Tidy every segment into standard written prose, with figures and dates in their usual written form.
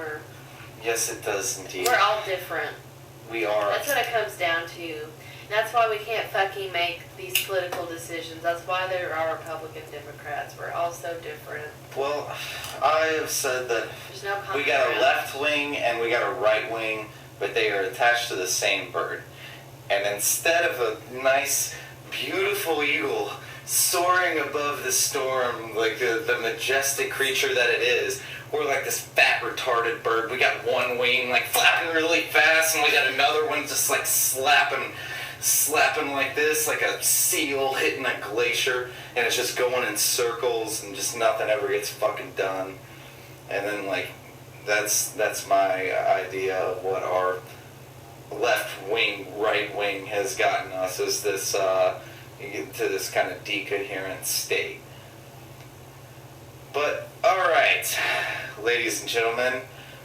or... Yes, it does indeed. We're all different. We are. That's what it comes down to. And that's why we can't fucking make these political decisions. That's why there are Republican Democrats. We're all so different. Well, I have said that There's no common we got a ground. left wing and we got a right wing, but they are attached to the same bird. And instead of a nice, beautiful eagle soaring above the storm, like the majestic creature that it is, we're like this fat, retarded bird. We got one wing like flapping really fast, and we got another one just like slapping like this, like a seal hitting a glacier, and it's just going in circles, and just nothing ever gets fucking done. And then like that's my idea of what our left wing, right wing has gotten us, is this you get to this kind of decoherent state. But alright, ladies and gentlemen,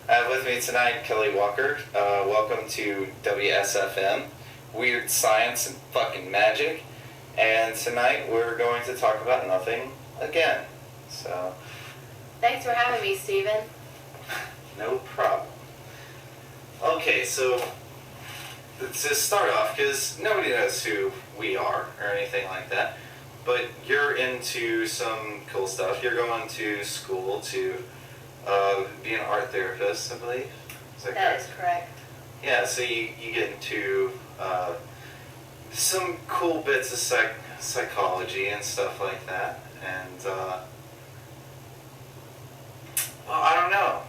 I have with me tonight Kelly Walker. Welcome to WSFM, Weird Science and Fucking Magic. And tonight we're going to talk about nothing again. So, Thanks for having me, Steven. no problem. Okay, so to start off, because nobody knows who we are or anything like that, but you're into some cool stuff. You're going to school to be an art therapist, I believe. Is that correct? That is correct. Yeah, so you get into some cool bits of psychology and stuff like that. And, well, I don't know.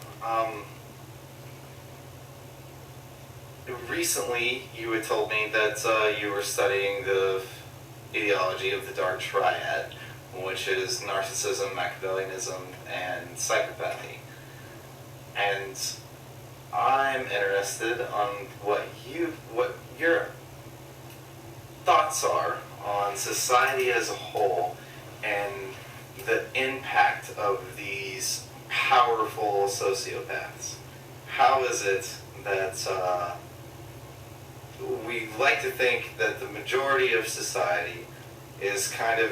Recently, you had told me that you were studying the ideology of the Dark Triad, which is narcissism, Machiavellianism, and psychopathy. And I'm interested on what your thoughts are on society as a whole and the impact of these powerful sociopaths. How is it that we like to think that the majority of society is kind of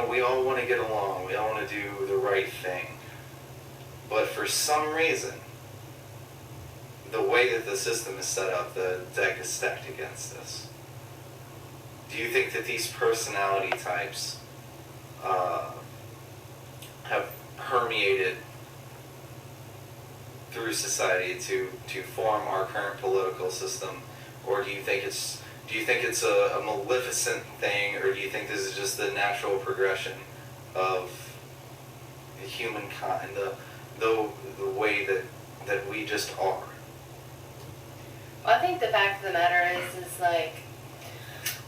we all want to get along, we all want to do the right thing. But for some reason, the way that the system is set up, the deck is stacked against us. Do you think that these personality types have permeated through society to form our current political system, or do you think it's a maleficent thing, or do you think this is just the natural progression of humankind, the way that we just are? Well, I think the fact of the matter is like,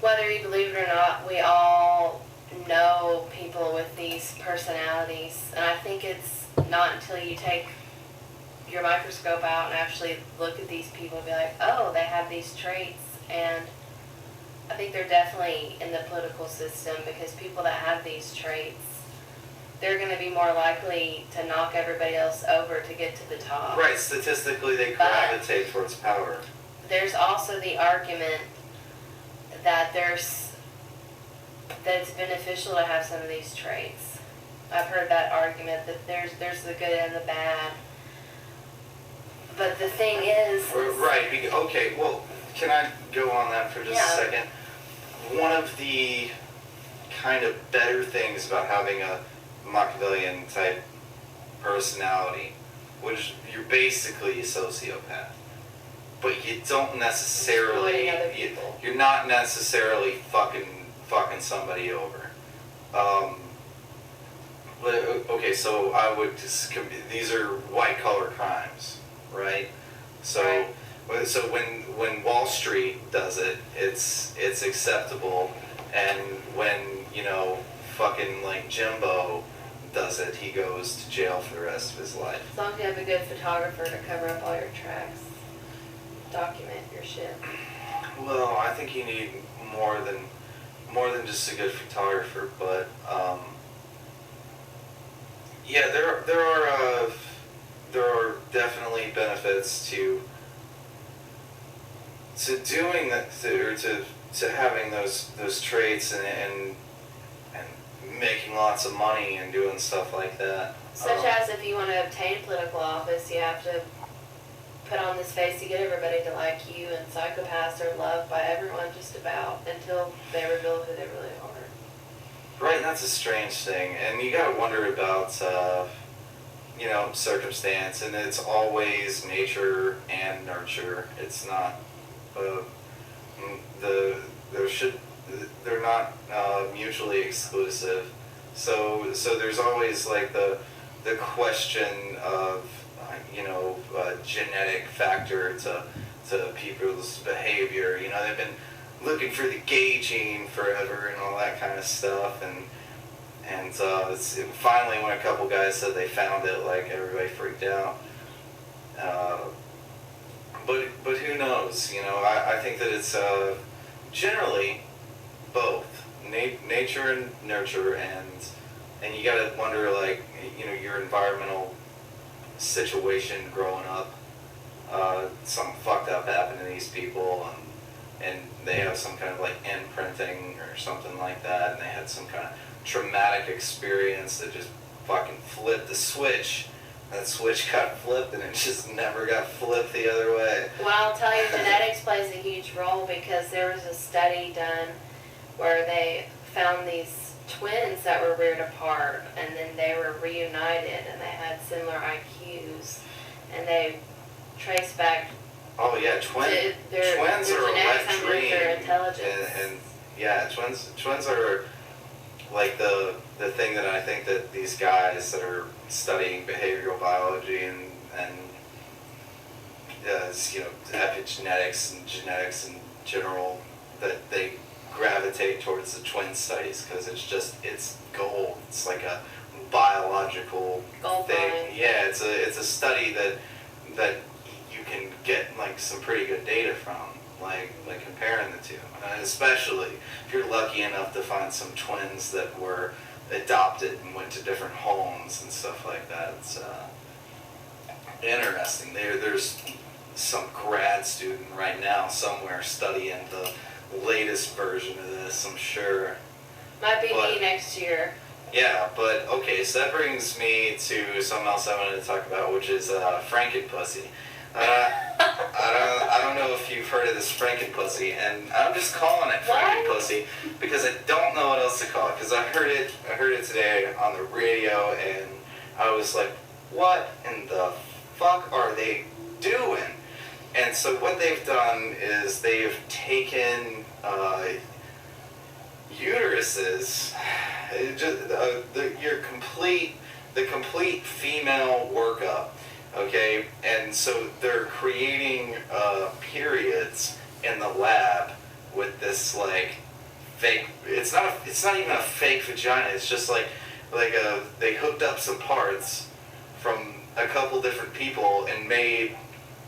whether you believe it or not, we all know people with these personalities, and I think it's not until you take your microscope out and actually look at these people and be like, oh, they have these traits. And I think they're definitely in the political system, because people that have these traits, they're going to be more likely to knock everybody else over to get to the top. Right, statistically they gravitate towards power. There's also the argument that it's beneficial to have some of these traits. I've heard that argument that there's the good and the bad. But the thing is right, okay, well, can I go on that for just a second? One of the kind of better things about having a Machiavellian type personality, which you're basically a sociopath, but you don't necessarily, you're not necessarily fucking somebody over. Okay, so I would just, these are white collar crimes, right? So, right. So when Wall Street does it, it's acceptable, and when fucking like Jimbo does it, he goes to jail for the rest of his life. As long as you have a good photographer to cover up all your tracks, document your shit. Well, I think you need more than just a good photographer, but yeah, there are definitely benefits to doing that, or to having those traits and making lots of money and doing stuff like that. Such as if you want to obtain political office, you have to put on this face to get everybody to like you, and psychopaths are loved by everyone just about until they reveal who they really are. Right, that's a strange thing, and you gotta wonder about, circumstance, and it's always nature and nurture. It's not, they're not mutually exclusive. So there's always like the question of, genetic factor to people's behavior. They've been looking for the gay gene forever and all that kind of stuff, and finally when a couple guys said they found it, like, everybody freaked out. But who knows? I think that it's generally both nature and nurture, and you gotta wonder, like, your environmental situation growing up. Something fucked up happened to these people, and they have some kind of like imprinting or something like that, and they had some kind of traumatic experience that just fucking flipped the switch. That switch got flipped and it just never got flipped the other way. Well, I'll tell you, genetics plays a huge role, because there was a study done where they found these twins that were reared apart, and then they were reunited, and they had similar IQs, and they traced back. Oh yeah, twins their are a genetics wet and dream, their intelligence. and yeah, twins are like the thing that I think that these guys that are studying behavioral biology and epigenetics and genetics in general, that they gravitate towards the twin studies, because it's gold. It's like a biological gold thing. mine. Yeah, it's a study that you can get like some pretty good data from, like comparing the two, especially if you're lucky enough to find some twins that were adopted and went to different homes and stuff like that. It's interesting. There's some grad student right now somewhere studying the latest version of this, I'm sure. Might be me next year. Yeah, but okay, so that brings me to something else I wanted to talk about, which is Frankenpussy. I don't know if you've heard of this Frankenpussy, and I'm just calling it Frankenpussy because I don't know what else to call it. Because I heard it today on the radio, and I was like, what in the fuck are they doing? And so what they've done is they've taken uteruses, the complete female workup. Okay, and so they're creating periods in the lab with this like fake. It's not even a fake vagina. It's just like they hooked up some parts from a couple different people and made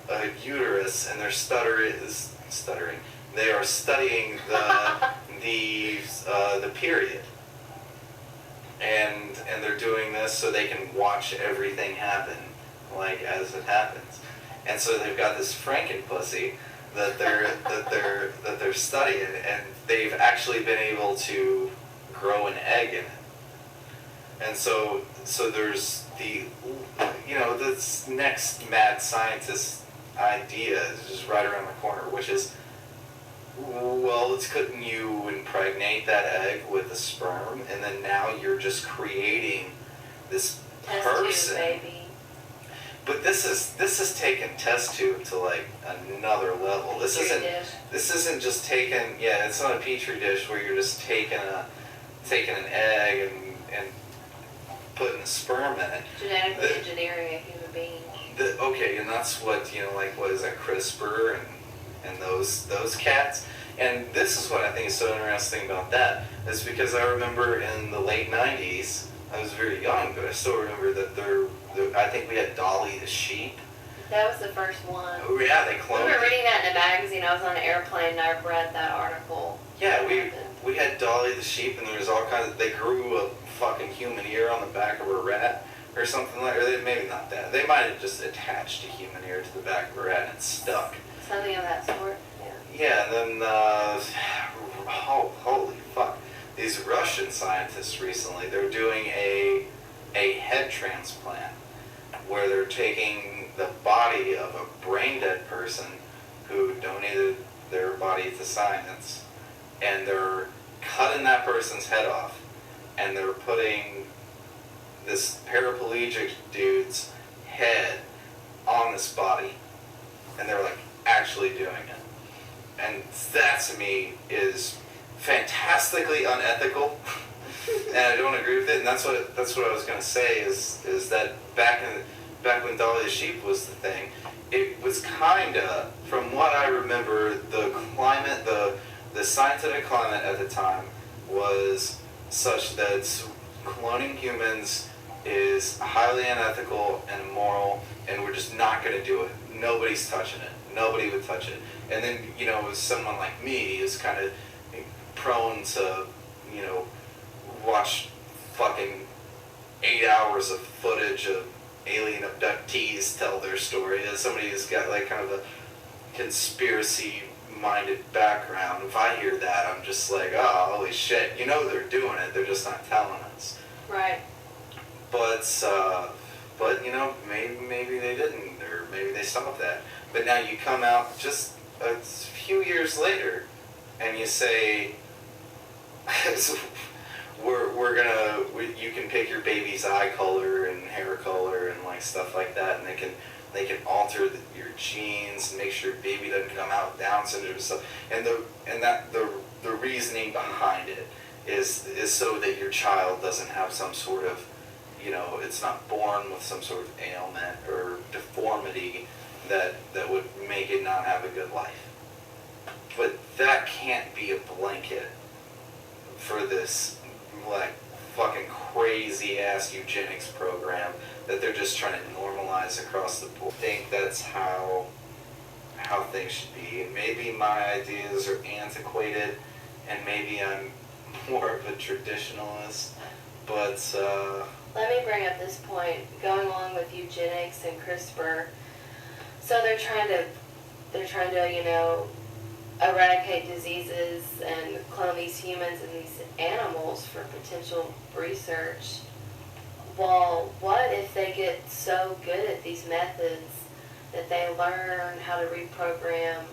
a uterus, and they're stuttering. They are studying the period, and they're doing this so they can watch everything happen, like as it happens. And so they've got this Frankenpussy that they're studying, and they've actually been able to grow an egg in it. And so there's this next mad scientist idea is just right around the corner, which is, well, couldn't you impregnate that egg with a sperm, and then now you're just creating this person? Baby. But this is taking test tube to like another level. This isn't just taking, it's not a petri dish where you're just taking an egg and putting a sperm in it. Genetically engineering a human being. Okay, and that's what what is that, CRISPR and those cats. And this is what I think is so interesting about that, is because I remember in the late 90s, I was very young, but I still remember that I think we had Dolly the sheep. That was the first one. Oh yeah, they cloned. I remember reading that in a magazine. I was on an airplane and I read that article. Yeah, we had Dolly the sheep, and there was all kinds of, they grew a fucking human ear on the back of a rat or something like, or maybe not that. They might have just attached a human ear to the back of a rat and it stuck. Something of that sort. Yeah, and then holy fuck. these Russian scientists recently, they're doing a head transplant where they're taking the body of a brain dead person who donated their body to science, and they're cutting that person's head off, and they're putting this paraplegic dude's head on this body, and they're like actually doing it. And that to me is fantastically unethical. And I don't agree with it. And that's what I was gonna say is that back when Dolly the Sheep was the thing, it was kinda, from what I remember, the climate, the scientific climate at the time was such that cloning humans is highly unethical and immoral, and we're just not gonna do it. Nobody's touching it. Nobody would touch it. And then, you know, someone like me is kind of prone to, you know, watch fucking 8 hours of footage of alien abductees tell their story. As somebody who's got like kind of a conspiracy-minded background, if I hear that, I'm just like, oh, holy shit, you know they're doing it, they're just not telling us. Right. But you know, maybe they didn't, or maybe they stopped that. But now you come out just a few years later, and you say, you can pick your baby's eye color and hair color and like stuff like that, and they can alter your genes and make sure your baby doesn't come out with Down syndrome and stuff. And the reasoning behind it is so that your child doesn't have some sort of, you know, it's not born with some sort of ailment or deformity that would make it not have a good life. But that can't be a blanket for this like fucking crazy ass eugenics program that they're just trying to normalize across the board. I think that's how things should be. And maybe my ideas are antiquated, and maybe I'm more of a traditionalist, but let me bring up this point, going along with eugenics and CRISPR. So they're trying to, you know, eradicate diseases and clone these humans and these animals for potential research. Well, what if they get so good at these methods that they learn how to reprogram?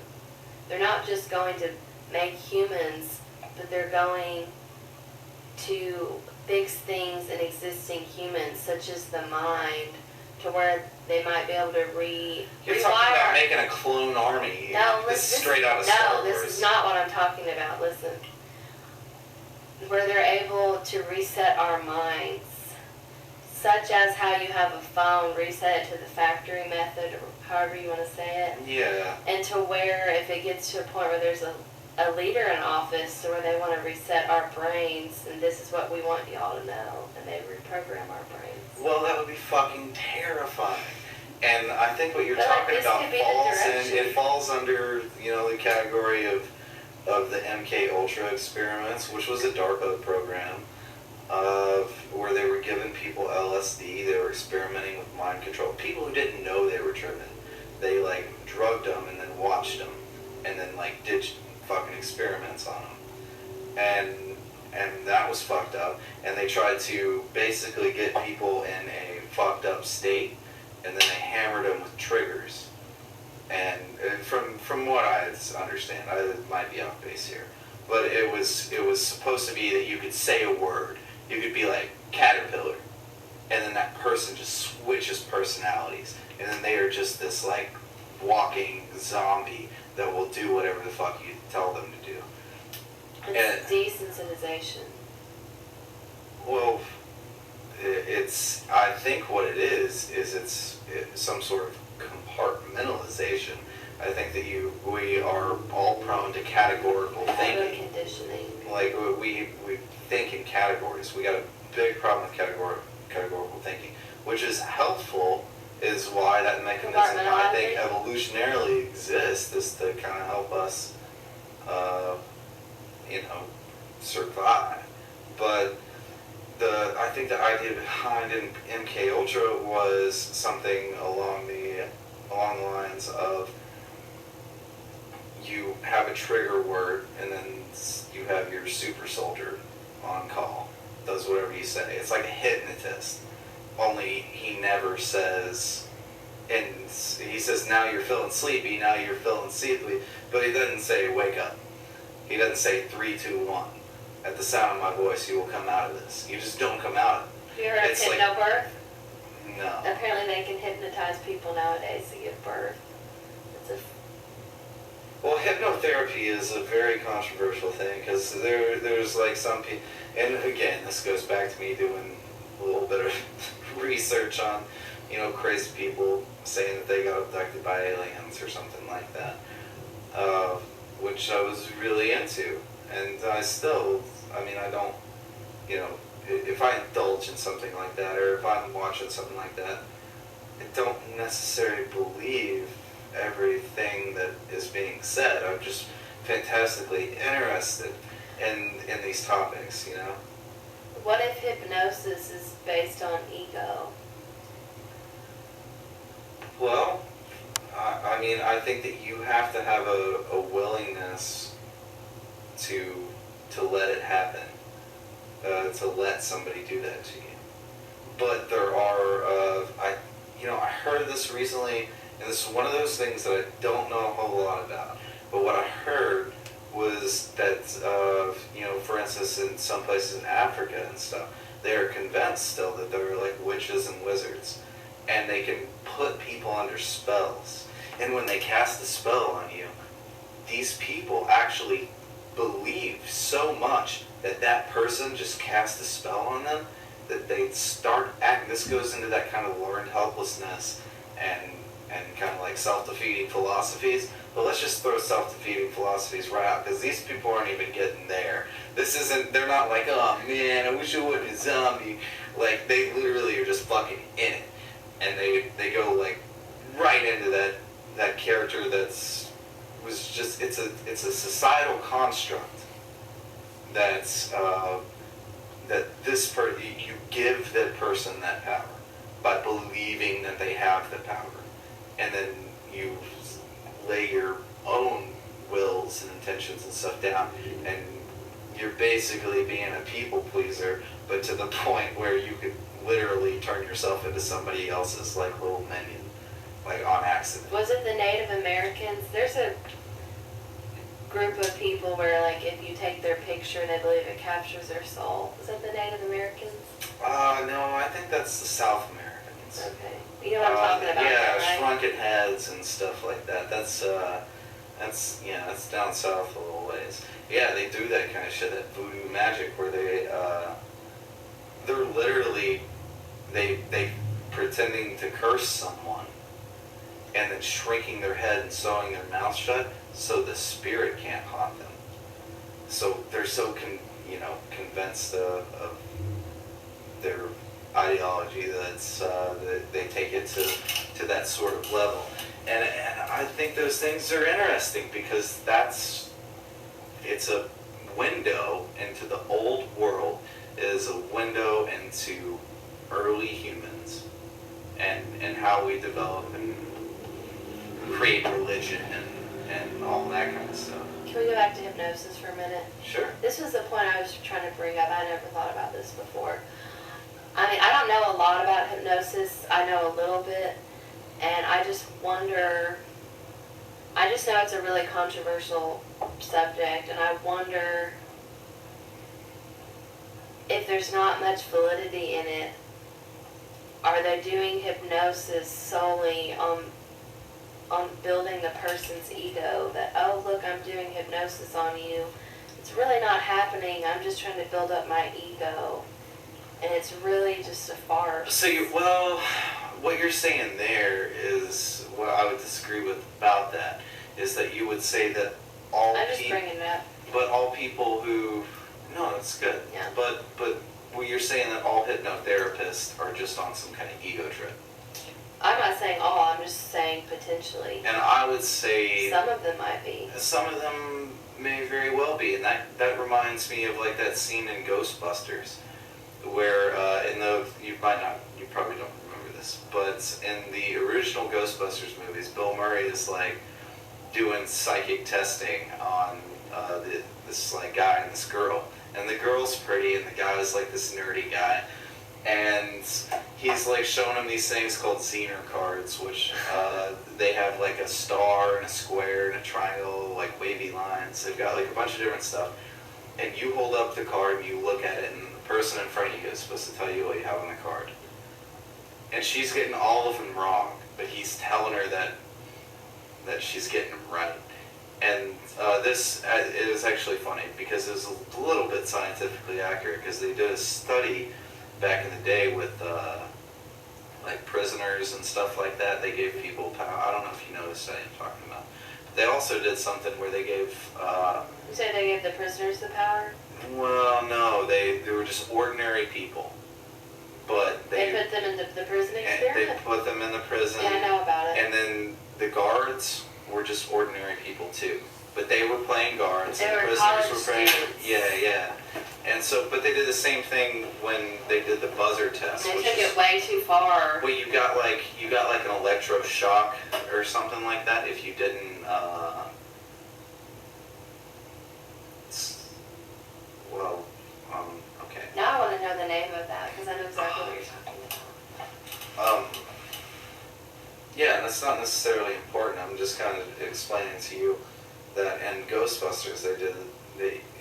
They're not just going to make humans, but they're going to fix things in existing humans, such as the mind, to where they might be able to You're talking about making a clone army. No, this is straight out of Star Wars. No, this is not what I'm talking about. Listen. Where they're able to reset our minds, such as how you have a phone, reset it to the factory method, or however you want to say it. Yeah. And to where if it gets to a point where there's a leader in office where they want to reset our brains, and this is what we want y'all to know, and they reprogram our brains. Well, that would be fucking terrifying. And I think what you're But talking like, about falls under, you know, the category of the MK Ultra experiments, which was a DARPA program where they were giving people LSD. They were experimenting with mind control. People who didn't know they were tripping, they like drugged them and then watched them, and then like did fucking experiments on them, and that was fucked up. And they tried to basically get people in a fucked up state, and then they hammered them with triggers. And from what I understand, I might be off base here, but it was supposed to be that you could say a word. You could be like caterpillar, and then that person just switches personalities, and then they are just this like walking zombie that will do whatever the fuck you tell them to do. It's desensitization. Well, it's, I think what it is it's some sort of compartmentalization. I think that we are all prone to categorical thinking. Conditioning. Like we think in categories. We got a big problem with categorical thinking, which is helpful. Is why that mechanism, I think, evolutionarily exists, is to kind of help us, you know, survive. But I think the idea behind MK Ultra was something along the lines of you have a trigger word, and then you have your super soldier, on call, does whatever you say. It's like a hypnotist, only he never says, and he says, now you're feeling sleepy, now you're feeling sleepy, but he doesn't say wake up. He doesn't say 3, 2, 1. At the sound of my voice, you will come out of this. You just don't come out of it. You heard of hypnobirth? No. Apparently they can hypnotize people nowadays to give birth. Well, hypnotherapy is a very controversial thing because there's like some people, and again, this goes back to me doing a little bit of research on, crazy people saying that they got abducted by aliens or something like that, which I was really into, and I don't, if I indulge in something like that, or if I'm watching something like that, I don't necessarily believe everything that is being said. I'm just fantastically interested in these topics, What if hypnosis is based on ego? Well, I think that you have to have a willingness to let it happen, to let somebody do that to you. But there are, I heard this recently, and this is one of those things that I don't know a whole lot about. But what I heard was that, for instance, in some places in Africa and stuff, they are convinced still that they're like witches and wizards, and they can put people under spells. And when they cast a spell on you, these people actually believe so much that that person just cast a spell on them that they start acting. This goes into that kind of learned helplessness and kind of like self-defeating philosophies. But let's just throw self-defeating philosophies right out, because these people aren't even getting there. They're not like, oh man, I wish I wasn't a zombie. Like, they literally are just fucking in it. And they go like right into that character it's a societal construct that's that you give that person that power by believing that they have the power, and then you lay your own wills and intentions and stuff down, and you're basically being a people pleaser, but to the point where you could literally turn yourself into somebody else's like little minion, like on accident. Was it the Native Americans? There's a group of people where, like, if you take their picture, they believe it captures their soul. Was that the Native Americans? No, I think that's the South Americans. Okay. You know what I'm talking about, yeah, right? shrunken heads and stuff like that. That's down south a little ways. Yeah, they do that kind of shit, that voodoo magic, where they're literally they pretending to curse someone, and then shrinking their head and sewing their mouth shut so the spirit can't haunt them. So they're so convinced of their ideology that they take it to that sort of level. And I think those things are interesting, because it's a window into the old world. It is a window into early humans and how we develop and create religion and all that kind of stuff. Can we go back to hypnosis for a minute? Sure. This was the point I was trying to bring up. I never thought about this before. I mean, I don't know a lot about hypnosis. I know a little bit. And I just wonder, I just know it's a really controversial subject, and I wonder if there's not much validity in it. Are they doing hypnosis solely on building the person's ego, that, oh, look, I'm doing hypnosis on you. It's really not happening. I'm just trying to build up my ego. And it's really just a farce. So what you're saying there is what I would disagree with about that, is that you would say that all I'm just bringing it up. But all people who, no, that's good. Yeah. But well, you're saying that all hypnotherapists are just on some kind of ego trip. I'm not saying all, I'm just saying potentially. And I would say some of them might be. Some of them may very well be, and that reminds me of like that scene in Ghostbusters, where you probably don't remember this, but in the original Ghostbusters movies, Bill Murray is like doing psychic testing on this like guy and this girl, and the girl's pretty, and the guy's like this nerdy guy, and he's like showing him these things called Zener cards, which they have like a star and a square and a triangle, like wavy lines. They've got like a bunch of different stuff, and you hold up the card and you look at it, and the person in front of you is supposed to tell you what you have on the card. And she's getting all of them wrong, but he's telling her that she's getting them right. And it was actually funny because it was a little bit scientifically accurate, because they did a study back in the day with like prisoners and stuff like that. They gave people power. I don't know if you know the study I'm talking about. But they also did something where they gave... you say they gave the prisoners the power? Well, no, they were just ordinary people. But they put them in the prison experiment? They put them in the prison. Yeah, I know about it. And then the guards were just ordinary people too. But they were playing guards. They and were the prisoners college were playing. students. Yeah. And so, but they did the same thing when they did the buzzer test. They took it way too far. Well, you got like an electroshock or something like that if you didn't. Okay. Now I want to know the name of that, because I know exactly what you're talking about. Yeah, and that's not necessarily important. I'm just kind of explaining to you that in Ghostbusters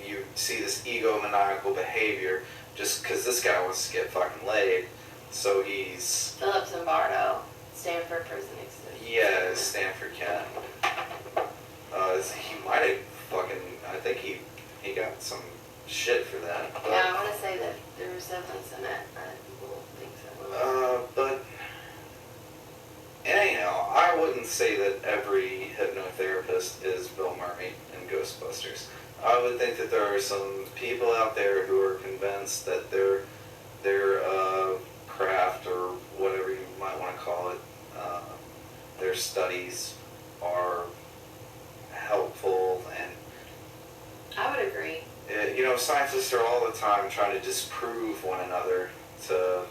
you see this egomaniacal behavior just because this guy wants to get fucking laid, so he's... Philip Zimbardo, Stanford prison experiment. Yeah, Stanford cat. He might have fucking... I think he got some shit for that. But, yeah, I want to say that there was definitely some people think so. But... Anyhow, I wouldn't say that every hypnotherapist is Bill Murray in Ghostbusters. I would think that there are some people out there who are convinced that their craft, or whatever you might want to call it, their studies are helpful, and I would agree. Scientists are all the time trying to disprove one another to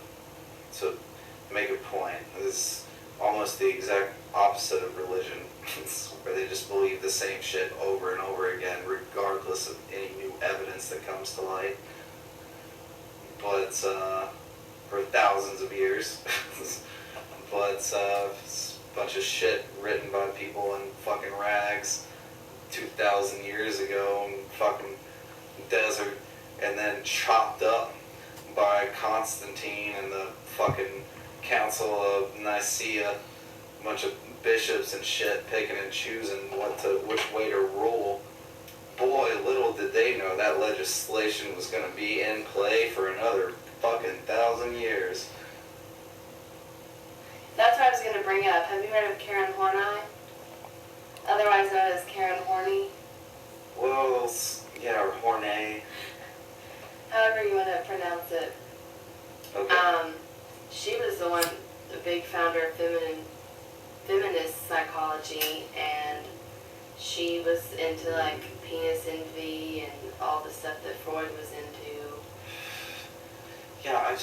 make a point. It's almost the exact opposite of religion, where they just believe the same shit over and over again, regardless of any new evidence that comes to light. But for thousands of years, but it's a bunch of shit written by people in fucking rags 2,000 years ago in fucking desert, and then chopped up by Constantine and the fucking Council of Nicaea, a bunch of bishops and shit picking and choosing which way to rule. Boy, little did they know that legislation was going to be in play for another fucking 1,000 years. That's what I was going to bring up. Have you heard of Karen Horney? Otherwise known as Karen Horney? Well, yeah, or Horney. However you want to pronounce it. Okay. She was the big founder of feminist psychology, and she was into like penis envy and all the stuff that Freud was into. Yeah, I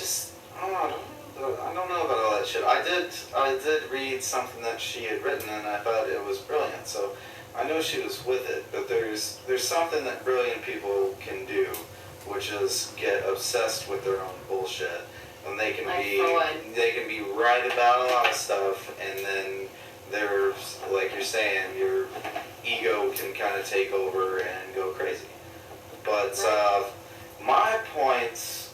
don't know about all that shit. I did read something that she had written, and I thought it was brilliant. So I know she was with it, but there's something that brilliant people can do, which is get obsessed with their own bullshit. And they can be right about a lot of stuff, and then there's, like you're saying, your ego can kind of take over and go crazy. But my points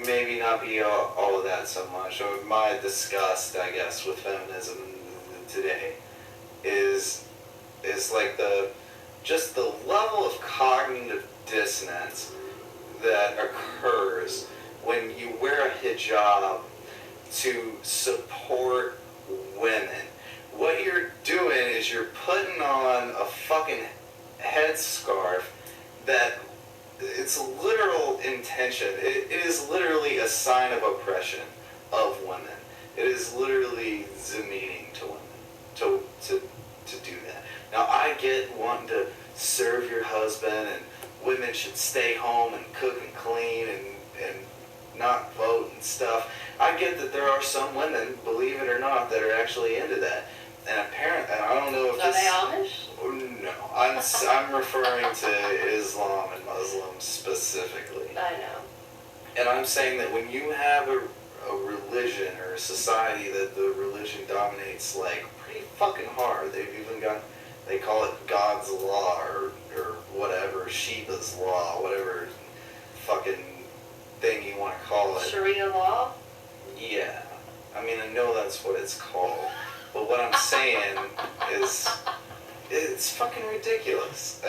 maybe not be all of that so much. Or my disgust, I guess, with feminism today is like the level of cognitive dissonance that occurs when you wear a hijab to support women. What you're doing is you're putting on a fucking headscarf that its literal intention, it is literally a sign of oppression of women. It is literally demeaning to women to do that. Now, I get wanting to serve your husband, and women should stay home and cook and clean and not vote and stuff. I get that there are some women, believe it or not, that are actually into that. And apparently, I don't know if Are they Amish? No, I'm referring to Islam and Muslims specifically. I know. And I'm saying that when you have a religion or a society that the religion dominates like pretty fucking hard, they call it God's law or whatever, Shiva's law, whatever fucking thing you want to call it. Sharia law? Yeah. I mean, I know that's what it's called. But what I'm saying is, it's fucking ridiculous.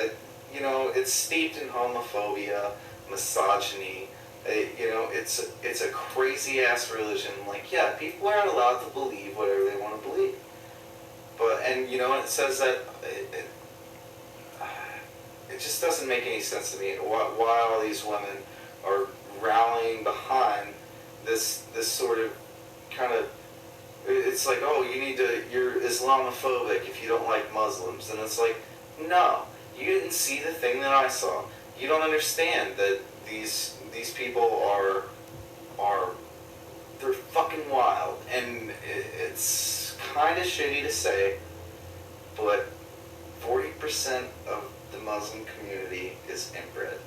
It's steeped in homophobia, misogyny. It's a crazy ass religion. Like, yeah, people are allowed to believe whatever they want to believe. And it says that it just doesn't make any sense to me why all these women are rallying behind this sort of kind of. It's like, oh, you're Islamophobic if you don't like Muslims. And it's like, no, you didn't see the thing that I saw. You don't understand that these people they're fucking wild. And it's kind of shitty to say, but 40% of the Muslim community is inbred.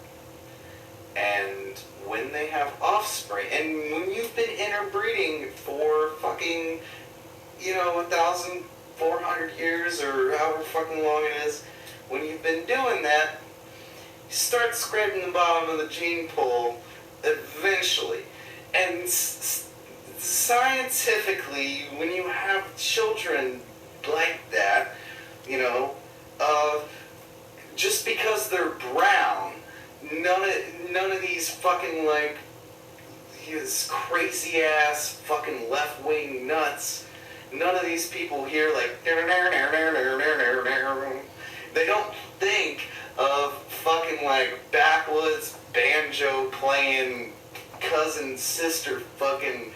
And when they have offspring, and when you've been interbreeding for fucking, 1,400 years or however fucking long it is, when you've been doing that, you start scraping the bottom of the gene pool eventually. And scientifically, when you have children like that, just because they're brown, none of these fucking these crazy ass fucking left wing nuts. None of these people here they don't think of fucking backwoods banjo playing cousin sister fucking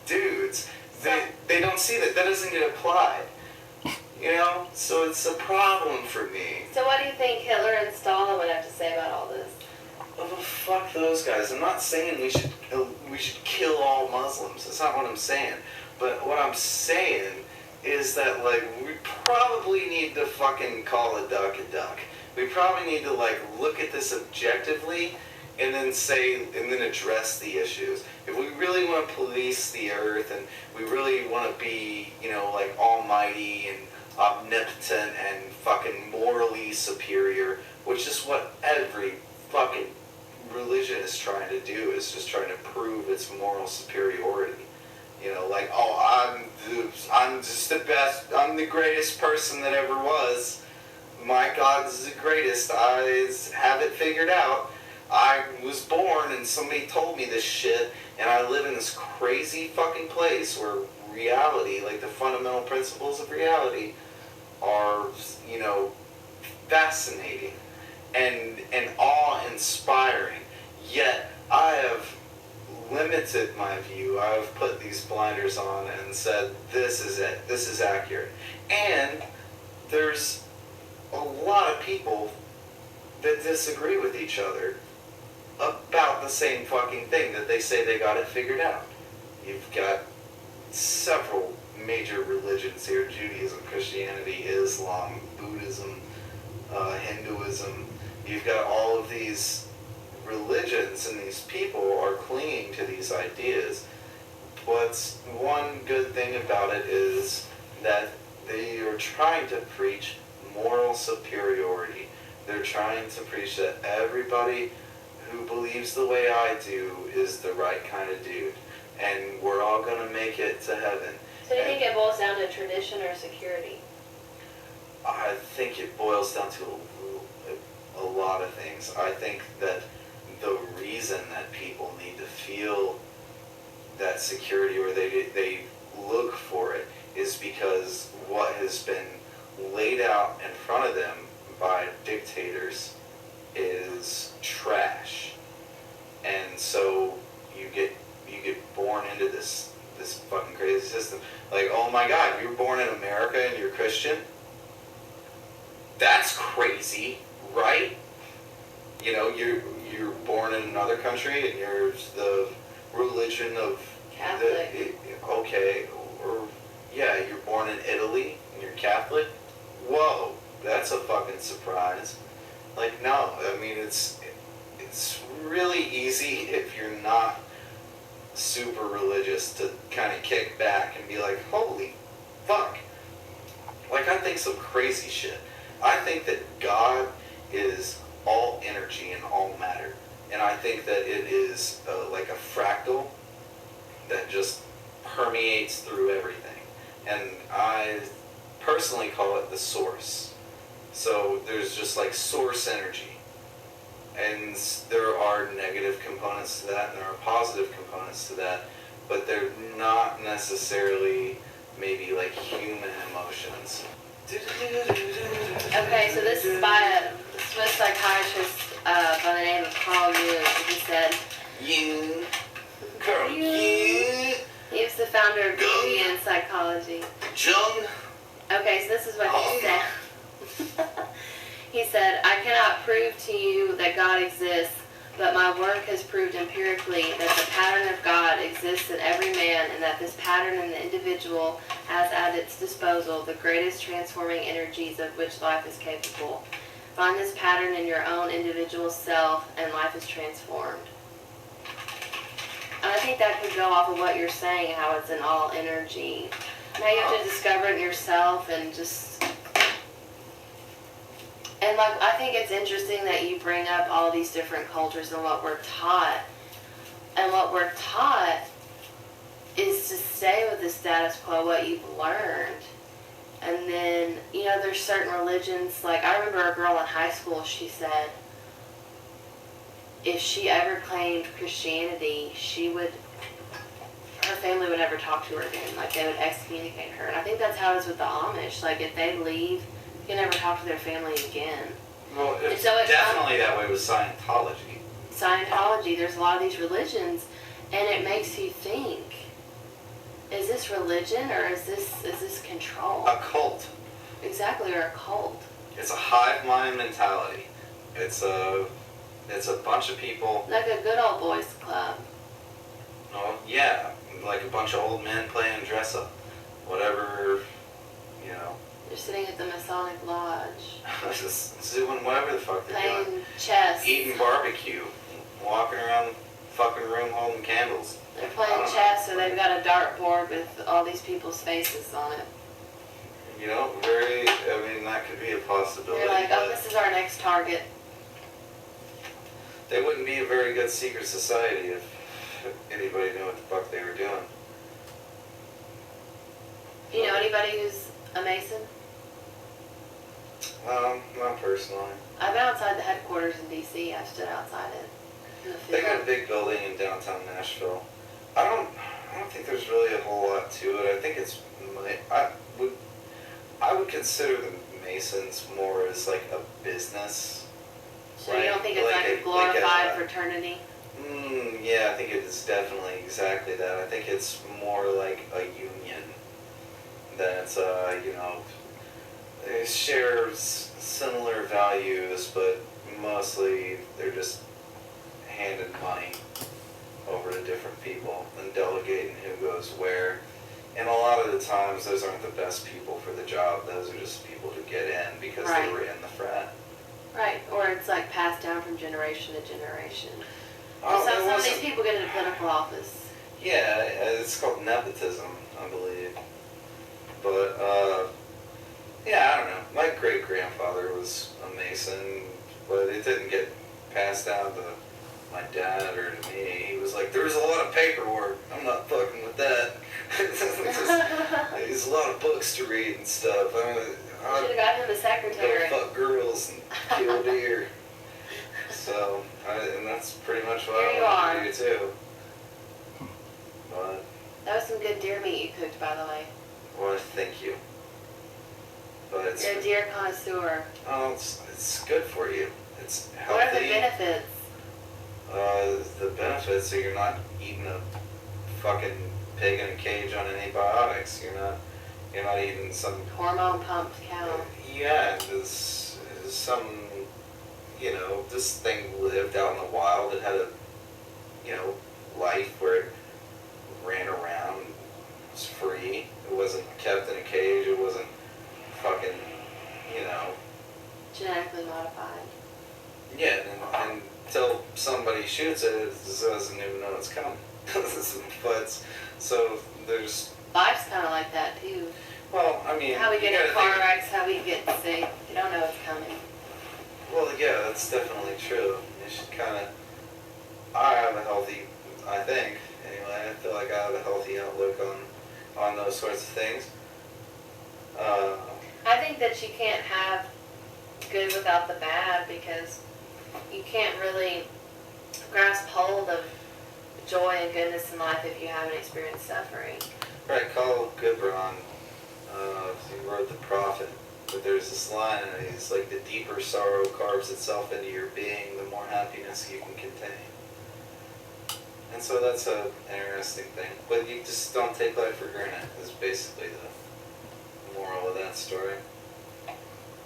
dudes. They don't see that doesn't get applied. So it's a problem for me. So what do you think Hitler and Stalin would have to say about all this? Oh, fuck those guys. I'm not saying we should kill all Muslims. That's not what I'm saying. But what I'm saying is that we probably need to fucking call a duck a duck. We probably need to look at this objectively and then address the issues. If we really want to police the earth and we really want to be, almighty and omnipotent and fucking morally superior, which is what every fucking religion is trying to do, is just trying to prove its moral superiority. I'm just the best, I'm the greatest person that ever was. My God is the greatest. I have it figured out. I was born and somebody told me this shit, and I live in this crazy fucking place where reality, the fundamental principles of reality, are, fascinating and awe-inspiring. Yet I have limited my view. I've put these blinders on and said, this is it. This is accurate. And there's a lot of people that disagree with each other about the same fucking thing, that they say they got it figured out. You've got several major religions here: Judaism, Christianity, Islam, Buddhism, Hinduism. You've got all of these religions, and these people are clinging to these ideas. What's one good thing about it is that they are trying to preach moral superiority. They're trying to preach that everybody who believes the way I do is the right kind of dude, and we're all going to make it to heaven. So do you think it boils down to tradition or security? I think it boils down to a lot of things. I think that the reason that people need to feel that security, or they look for it, is because what has been laid out in front of them by dictators is trash. And so you get born into this fucking crazy system. Oh my God, you were born in America and you're Christian? That's crazy, right? You're born in another country and you're the religion of Catholic. Okay, or yeah, you're born in Italy and you're Catholic. Whoa, that's a fucking surprise. Like, no, I mean, it's really easy if you're not super religious to kind of kick back and be like, holy fuck. Like, I think some crazy shit. I think that God is all energy and all matter. And I think that it is like a fractal that just permeates through everything. And I personally call it the source. So there's just like source energy. And there are negative components to that and there are positive components to that. But they're not necessarily maybe like human emotions. Okay, so this is by a Swiss psychiatrist by the name of Carl Jung. He said, Carl Jung. He was the founder of Jungian psychology. Jung. Okay, so this is what he said. He said, I cannot prove to you that God exists, but my work has proved empirically that the pattern of God exists in every man and that this pattern in the individual has at its disposal the greatest transforming energies of which life is capable. Find this pattern in your own individual self and life is transformed. And I think that could go off of what you're saying, how it's in all energy. Now you have to discover it in yourself and just... And like, I think it's interesting that you bring up all these different cultures and what we're taught. And what we're taught is to stay with the status quo, what you've learned. And then, you know, there's certain religions, like I remember a girl in high school, she said, if she ever claimed Christianity, her family would never talk to her again. Like, they would excommunicate her. And I think that's how it is with the Amish. Like, if they leave, you can never talk to their family again. Well, it's definitely that way with Scientology. Scientology, there's a lot of these religions, and it makes you think, is this religion or is this control? A cult. Exactly, or a cult. It's a hive mind mentality. It's a bunch of people. Like a good old boys club. Oh, yeah, like a bunch of old men playing dress up. Whatever, you know. They're sitting at the Masonic Lodge. Just doing whatever the fuck they're doing. Playing chess. Eating barbecue. Walking around the fucking room holding candles. They're playing chess, so they've got a dartboard with all these people's faces on it. You know, that could be a possibility. They're like, oh, this is our next target. They wouldn't be a very good secret society if anybody knew what the fuck they were doing. Do you know anybody who's a Mason? Not personally. I've been outside the headquarters in D.C. I've stood outside it. They got a big building in downtown Nashville. I don't think there's really a whole lot to it. I think it's, I would consider the Masons more as like a business. So you don't think it's like a glorified fraternity? Yeah, I think it is definitely exactly that. I think it's more like a union than it's they share similar values, but mostly they're just handing money over to different people and delegating who goes where. And a lot of the times, those aren't the best people for the job. Those are just people to get in because they were in the frat. Right, or it's like passed down from generation to generation. Oh, Some of these people get into political office. Yeah, it's called nepotism, I believe. But, yeah, I don't know. My great-grandfather was a Mason, but it didn't get passed down to my dad or to me. He was like, there's a lot of paperwork. I'm not fucking with that. There's a lot of books to read and stuff. Should have got him a secretary. Go fuck girls and kill deer. So, and that's pretty much what I want to do too. But that was some good deer meat you cooked, by the way. Well, thank you. But you're a deer connoisseur. Oh, it's good for you. It's healthy. What are the benefits? The benefits are you're not eating a fucking pig in a cage on antibiotics. You're not eating some hormone pumped cow. Yeah, there's some, this thing lived out in the wild. It had a, life where it ran around, it was free. It wasn't kept in a cage. It wasn't fucking, genetically modified. Yeah, and until somebody shoots it, it doesn't even know it's coming. But so there's. Life's kind of like that too. Well, I mean, How we get you in gotta car think- wrecks, how we get sick. You don't know it's coming. Well, yeah, that's definitely true. You should kind of. I have a healthy, I think, anyway. I feel like I have a healthy outlook on those sorts of things. I think that you can't have good without the bad because you can't really grasp hold of joy and goodness in life if you haven't experienced suffering. Right, Khalil Gibran, he wrote The Prophet, but there's this line, and it's like, the deeper sorrow carves itself into your being, the more happiness you can contain. And so that's an interesting thing. But you just don't take life for granted, is basically the moral of that story.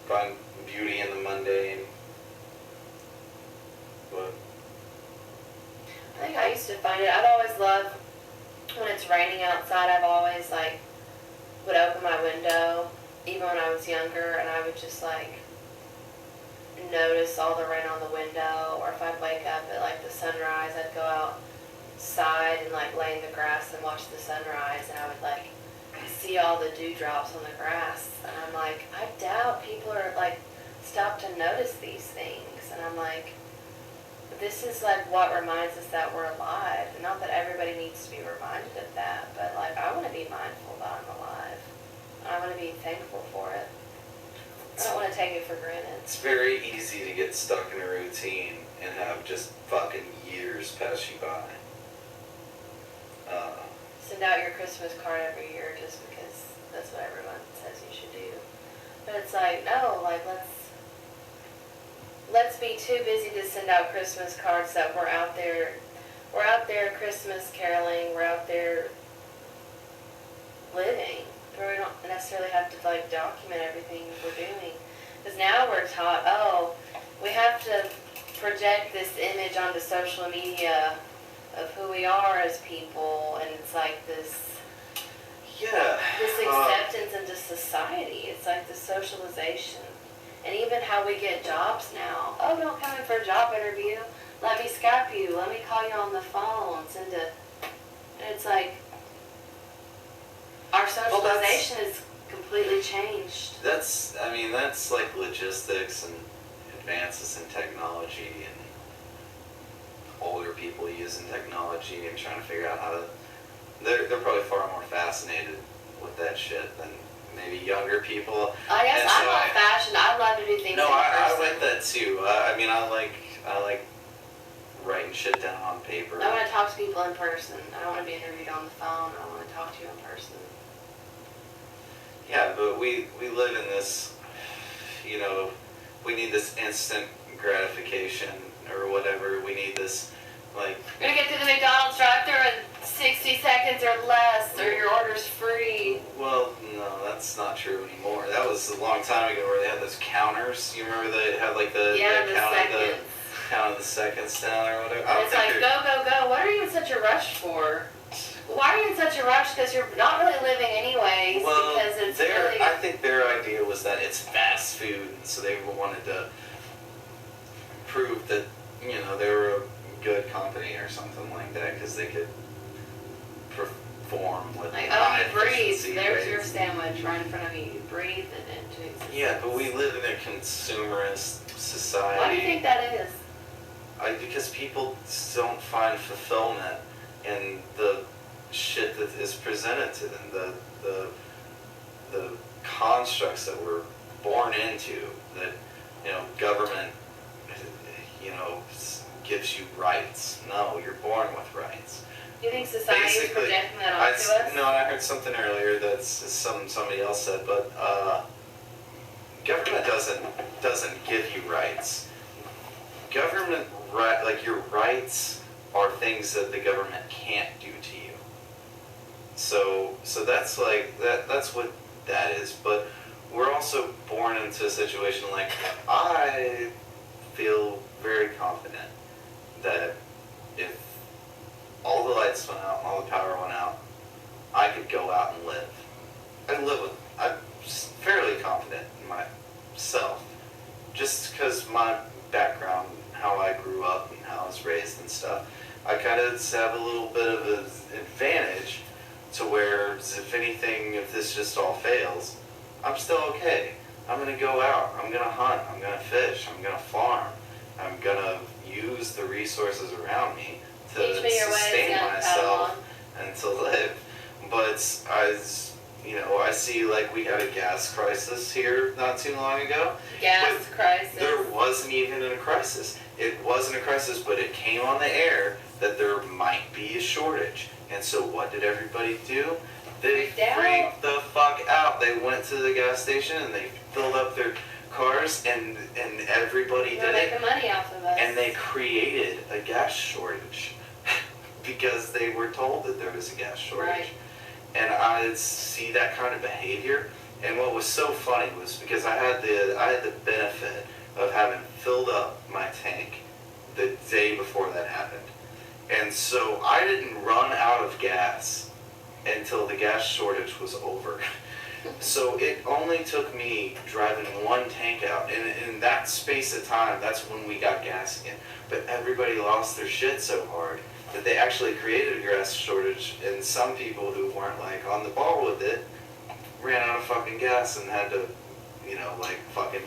Find beauty in the mundane. But I think I used to find it, I'd always love when it's raining outside. I've always like would open my window even when I was younger, and I would just like notice all the rain on the window. Or if I'd wake up at like the sunrise, I'd go outside and like lay in the grass and watch the sunrise, and I would like see all the dewdrops on the grass, and I'm like, I doubt people are like stop to notice these things. And I'm like, this is like what reminds us that we're alive. And not that everybody needs to be reminded of that, but like I want to be mindful that I'm alive. I want to be thankful for it. I don't want to take it for granted. it's very easy to get stuck in a routine and have just fucking years pass you by. Send out your Christmas card every year just because that's what everyone says you should do. But it's like, no, like let's be too busy to send out Christmas cards that we're out there Christmas caroling, we're out there living. Where we don't necessarily have to like document everything we're doing. Because now we're taught, oh, we have to project this image onto social media of who we are as people, and it's like this Yeah. acceptance into society. It's like the socialization. And even how we get jobs now. Oh, don't come in for a job interview. Let me Skype you. Let me call you on the phone. And it's like our socialization is completely changed. That's like logistics and advances in technology and older people using technology and trying to figure out how to. They're probably far more fascinated with that shit than maybe younger people. I guess And I'm so old fashioned. I love to do things No, in I person. like that too. I like writing shit down on paper. I want to talk to people in person. I don't want to be interviewed on the phone. I want to talk to you in person. Yeah, but we live in this, we need this instant gratification or whatever. We need this, like... You're going to get to the McDonald's drive-thru in 60 seconds or less, or your order's free. Well, no, that's not true anymore. That was a long time ago where they had those counters. You remember they had like the count of the seconds down or whatever? And it's like, go, go, go. What are you in such a rush for? Why are you in such a rush? Because you're not really living anyways. Well, because it's really... I think their idea was that it's fast food, so they wanted to prove that, they were a good company or something like that, because they could perform with like, high oh, you breathe. efficiency There's rates. your sandwich right in front of you. You breathe it into existence. Yeah, but we live in a consumerist society. Why do you think that is? Because people don't find fulfillment in the shit that is presented to them, the constructs that we're born into, that government gives you rights. No, you're born with rights. Do you think society is Basically, projecting that onto us? No, I heard something earlier that somebody else said, but government doesn't give you rights. Government your rights are things that the government can't do to you. So that's like that's what that is. But we're also born into a situation like, I feel very confident that if all the lights went out, all the power went out, I could go out and live. I'm fairly confident in myself. Just if this just all fails, I'm still okay. I'm going to go out. I'm going to hunt. I'm going to fish. I'm going to farm. I'm going to use the resources around me to sustain myself and to live. But I see like we had a gas crisis here not too long ago. Gas crisis. There wasn't even a crisis. It wasn't a crisis, but it came on the air that there might be a shortage. And so what did everybody do? They freaked the fuck out. They went to the gas station and they filled up their cars, and everybody did it. Making money off of us. And they created a gas shortage because they were told that there was a gas shortage. Right. And I see that kind of behavior. And what was so funny was because I had the benefit of having filled up my tank the day before that happened. And so I didn't run out of gas until the gas shortage was over. So it only took me driving one tank out. And in that space of time, that's when we got gas again. But everybody lost their shit so hard that they actually created a gas shortage. And some people who weren't like on the ball with it ran out of fucking gas and had to, fucking...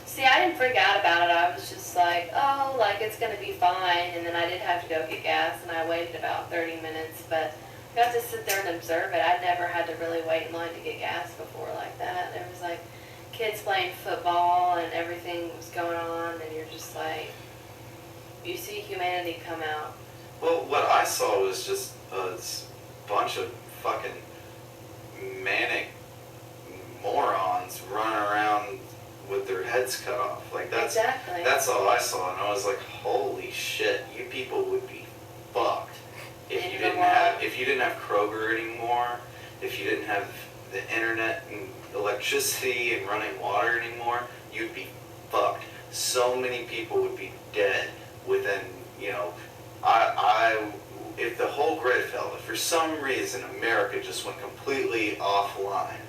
See, I didn't freak out about it. I was just like, oh, like, it's going to be fine. And then I did have to go get gas, and I waited about 30 minutes. But I got to sit there and observe it. I'd never had to really wait in line to get gas before like that. There was, like, kids playing football, and everything was going on, and you're just like, you see humanity come out. Well, what I saw was just a bunch of fucking manic morons running around with their heads cut off. Like Exactly. That's all I saw, and I was like, holy shit, you people would be fucked if you didn't have Kroger anymore, if you didn't have the internet and electricity and running water anymore, you'd be fucked. So many people would be dead within, if the whole grid fell, if for some reason America just went completely offline,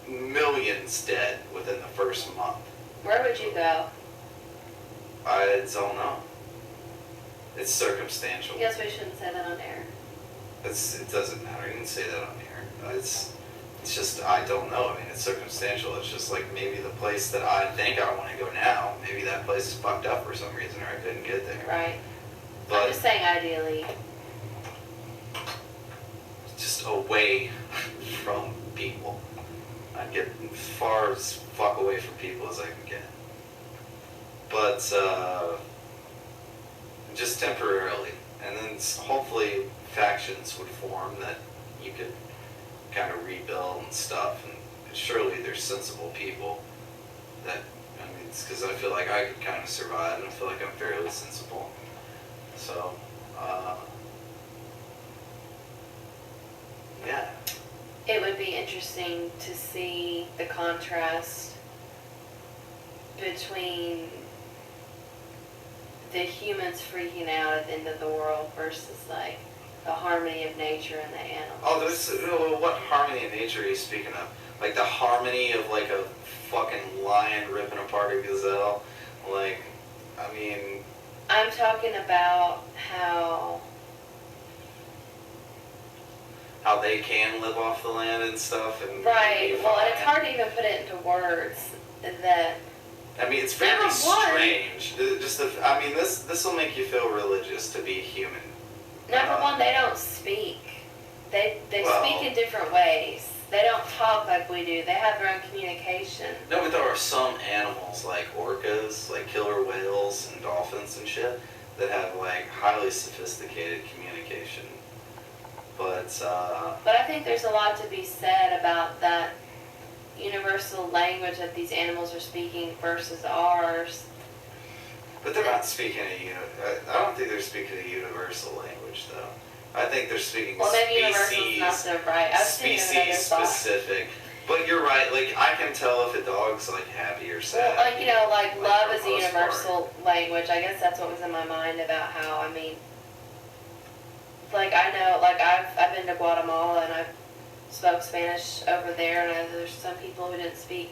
millions dead within the first month. Where would you go? I don't know. It's circumstantial. I guess we shouldn't say that on air. It doesn't matter. You can say that on air. It's just, I don't know. I mean, it's circumstantial. It's just like maybe the place that I think I want to go now, maybe that place is fucked up for some reason, or I couldn't get there. Right. But I'm just saying ideally. just away from people. I'd get far as fuck away from people as I can get. But just temporarily. And then hopefully factions would form that you could kind of rebuild and stuff. And surely there's sensible people that, it's because I feel like I could kind of survive, and I feel like I'm fairly sensible. So, yeah. It would be interesting to see the contrast between the humans freaking out at the end of the world versus like the harmony of nature and the animals. Oh, what harmony of nature are you speaking of? Like the harmony of like a fucking lion ripping apart a gazelle? Like, I mean... I'm talking about how they can live off the land and stuff. And right. Well, and it's hard to even put it into words that... I mean, it's very strange. This will make you feel religious to be human. Number one, they don't speak. They speak in different ways. They don't talk like we do. They have their own communication. No, but there are some animals like orcas, like killer whales and dolphins and shit, that have like highly sophisticated communication. But I think there's a lot to be said about that universal language that these animals are speaking versus ours. But they're not speaking I don't think they're speaking a universal language, though. I think they're speaking universal's not so right. species specific. But you're right. Like I can tell if a dog's like happy or sad. Well, like love is a universal language. I guess that's what was in my mind about how like I know, like I've been to Guatemala and I've spoke Spanish over there, and I know there's some people who didn't speak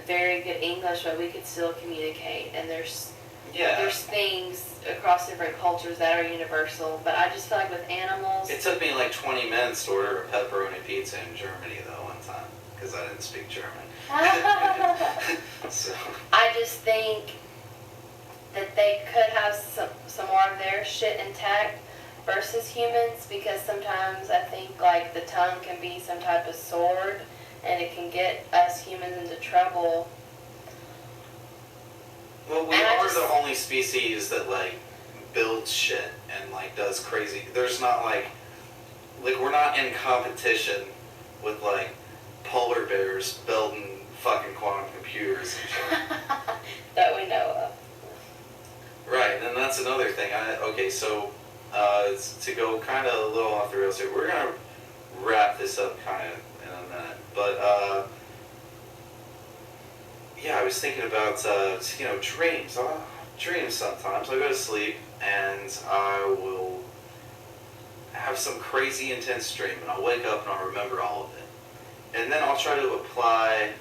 very good English, but we could still communicate. And there's Yeah. There's things across different cultures that are universal, but I just feel like with animals... It took me like 20 minutes to order a pepperoni pizza in Germany, though, one time, because I didn't speak German. So. I just think that they could have some more of their shit intact versus humans, because sometimes I think like the tongue can be some type of sword and it can get us humans into trouble. Well, we are the only species that like builds shit and like does crazy. There's not like we're not in competition with like polar bears building fucking quantum computers and shit. That we know of. Right, and that's another thing. So to go kind of a little off the rails here, we're gonna wrap this up kind of in a minute, but yeah, I was thinking about dreams. I'll dream sometimes. I go to sleep and I will have some crazy intense dream, and I'll wake up and I'll remember all of it, and then I'll try to apply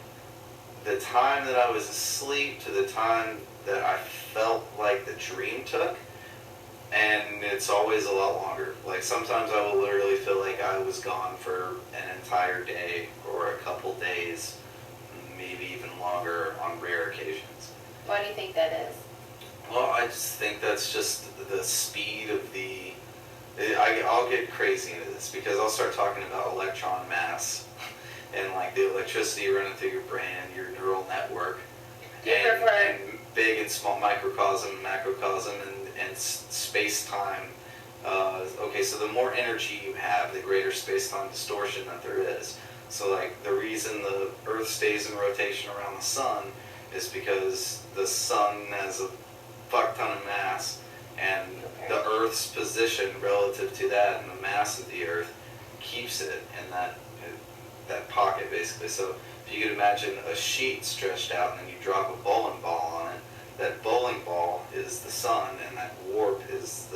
the time that I was asleep to the time that I felt like the dream took, and it's always a lot longer. Like sometimes I will literally feel like I was gone for an entire day or a couple days, maybe even longer on rare occasions. Why do you think that is? Well, I just think that's just the speed of the... I'll get crazy into this because I'll start talking about electron mass and like the electricity running through your brain and your neural network. And big and small microcosm, macrocosm, and space-time. Okay, so the more energy you have, the greater space-time distortion that there is. So like the reason the Earth stays in rotation around the sun is because the sun has a fuck ton of mass, and the Earth's position relative to that and the mass of the Earth keeps it in that pocket basically. So if you could imagine a sheet stretched out and then you drop a bowling ball on it, that bowling ball is the sun and that warp is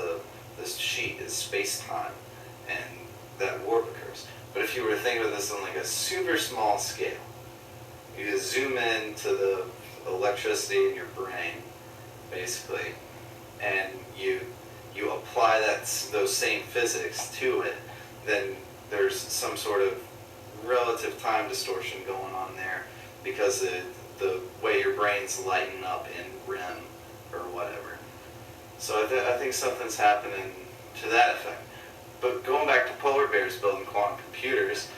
this sheet is space-time, and that warp occurs. But if you were to think of this on like a super small scale, you just zoom in to the electricity in your brain, basically, and you apply those same physics to it, then there's some sort of relative time distortion going on there because the way your brain's lighting up in REM or whatever. So I think something's happening to that effect. But going back to polar bears building quantum computers,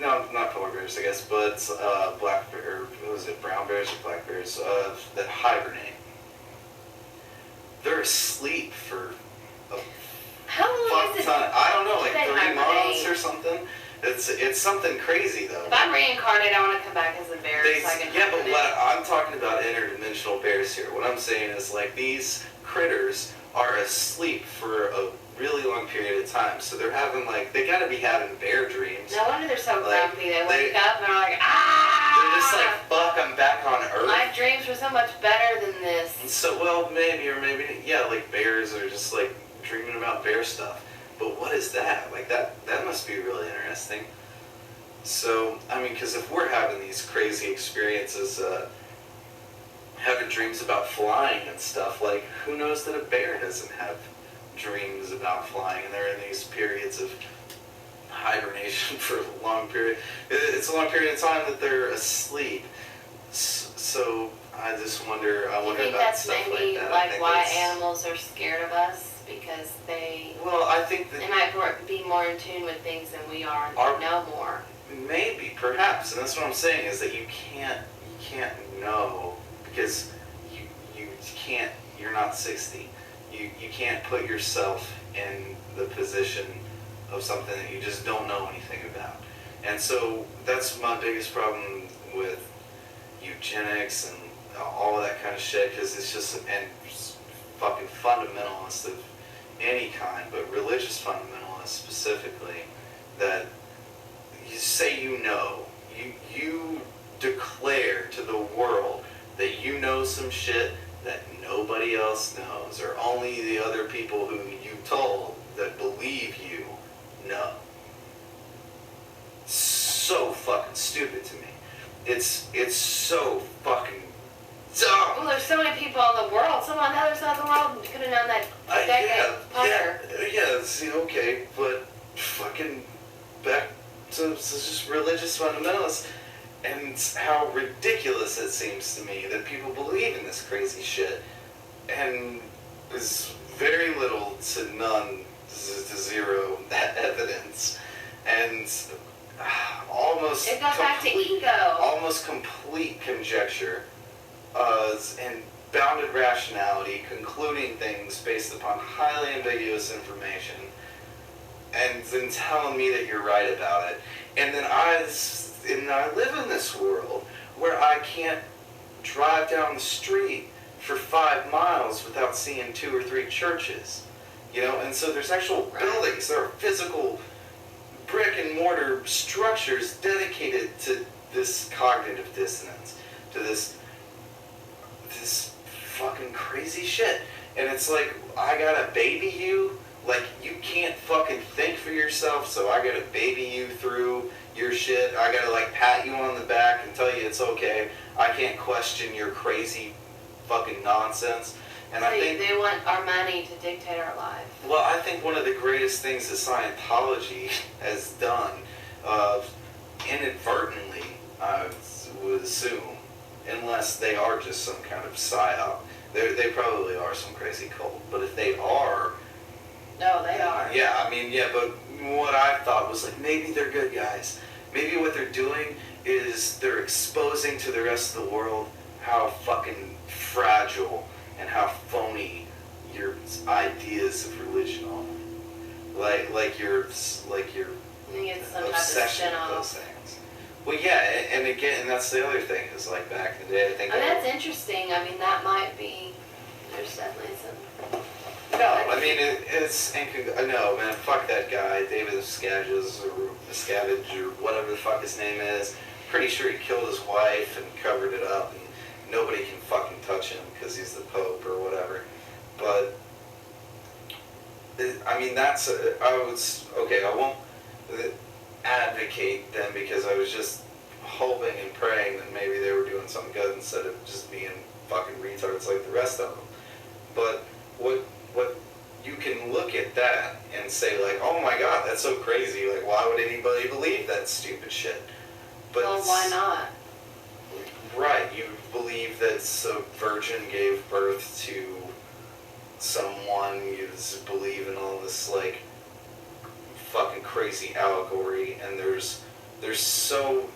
no, not polar bears, I guess, but black bear, what was it, brown bears or black bears that hibernate. They're asleep for a How long is it? I don't know, like 3 months hibernate? or something. It's something crazy though. If I'm reincarnated, I want to come back as a bear. So I can but hibernate. I'm talking about interdimensional bears here. What I'm saying is like these critters are asleep for a really long period of time. So they're having they gotta be having bear dreams. No wonder they're so Like, grumpy. They wake up and they're like, ah! They're just like, fuck, I'm back on Earth. My dreams were so much better than this. And so, well, maybe, yeah, like bears are just like dreaming about bear stuff. But what is that? Like that must be really interesting. So, I mean, because if we're having these crazy experiences, having dreams about flying and stuff, like who knows that a bear doesn't have dreams about flying, and they're in these periods of hibernation for a long period. It's a long period of time that they're asleep. So I just wonder. I wonder think about that's stuff maybe like that. like why animals are scared of us, because they I think that they might be more in tune with things than we are, and they know more. Maybe, perhaps, and that's what I'm saying is that you can't know because you can't. You're not 60. You can't put yourself in the position of something that you just don't know anything about. And so that's my biggest problem with eugenics and all of that kind of shit, because it's just fucking fundamentalists of any kind, but religious fundamentalists specifically, that you say you declare to the world that you know some shit that nobody else knows, or only the other people who you told that believe you know. So fucking stupid to me. It's so fucking dumb. Well, there's so many people in the world. Someone on the other side of the world could have known that decade prior. Yeah, see, okay, but fucking back to just religious fundamentalists and how ridiculous it seems to me that people believe in this crazy shit. And there's very little to none to zero that evidence. And almost It goes back to ego. almost complete conjecture and bounded rationality, concluding things based upon highly ambiguous information, and then telling me that you're right about it. And then I live in this world where I can't drive down the street for 5 miles without seeing 2 or 3 churches, you know. And so there's actual buildings, there are physical brick and mortar structures dedicated to this cognitive dissonance, to this fucking crazy shit. And it's like, I gotta baby you, like you can't fucking think for yourself, so I gotta baby you through your shit. I gotta like pat you on the back and tell you it's okay. I can't question your crazy fucking nonsense. And So I think they want our money to dictate our lives. well, I think one of the greatest things that Scientology has done, inadvertently, I would assume, unless they are just some kind of psyop, they probably are some crazy cult. But if they are, No, they are. yeah, I mean, yeah, but what I thought was like, maybe they're good guys. Maybe what they're doing is they're exposing to the rest of the world how fucking fragile and how phony your ideas of religion are. Like your I think it's some type of obsession with spin-off. those things. Well, yeah, and again, and that's the other thing is like back in the day, I think. I mean, that's interesting. I mean, that might be. There's definitely some. No, I mean it's no man. Fuck that guy, David Scavenge or whatever the fuck his name is. Pretty sure he killed his wife and covered it up, and nobody can fucking touch him because he's the Pope or whatever. But I mean that's I won't advocate them because I was just hoping and praying that maybe they were doing something good instead of just being fucking retards like the rest of them. But what you can look at that and say like, oh my god, that's so crazy. Like, why would anybody believe that stupid shit? But Well, why not? right, you believe that a virgin gave birth to someone. You just believe in all this like fucking crazy allegory, and there's so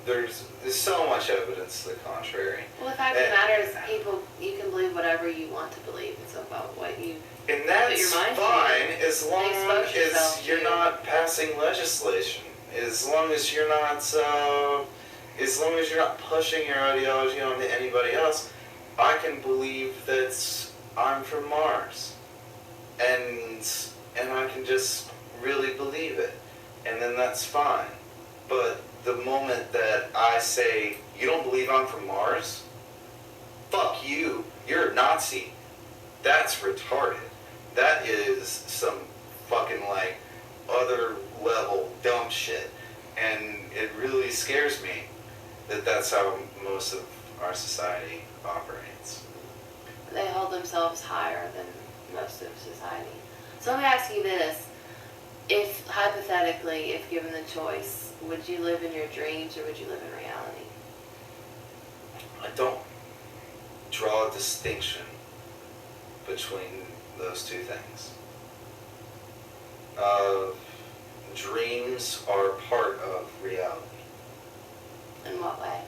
much evidence to the contrary. Well, the fact of the matter is, people, you can believe whatever you want to believe. It's about what you. And that's your mind fine as long expose as yourself you're to. not passing legislation. As long as you're not pushing your ideology onto anybody else, I can believe that I'm from Mars, and I can just really believe it, and then that's fine. But the moment that I say you don't believe I'm from Mars, fuck you. You're a Nazi. That's retarded. That is some fucking like other level dumb shit. And it really scares me that that's how most of our society operates. They hold themselves higher than most of society. So let me ask you this. If, hypothetically, if given the choice, would you live in your dreams or would you live in reality? I don't draw a distinction between those two things. Dreams are part of reality. In what way?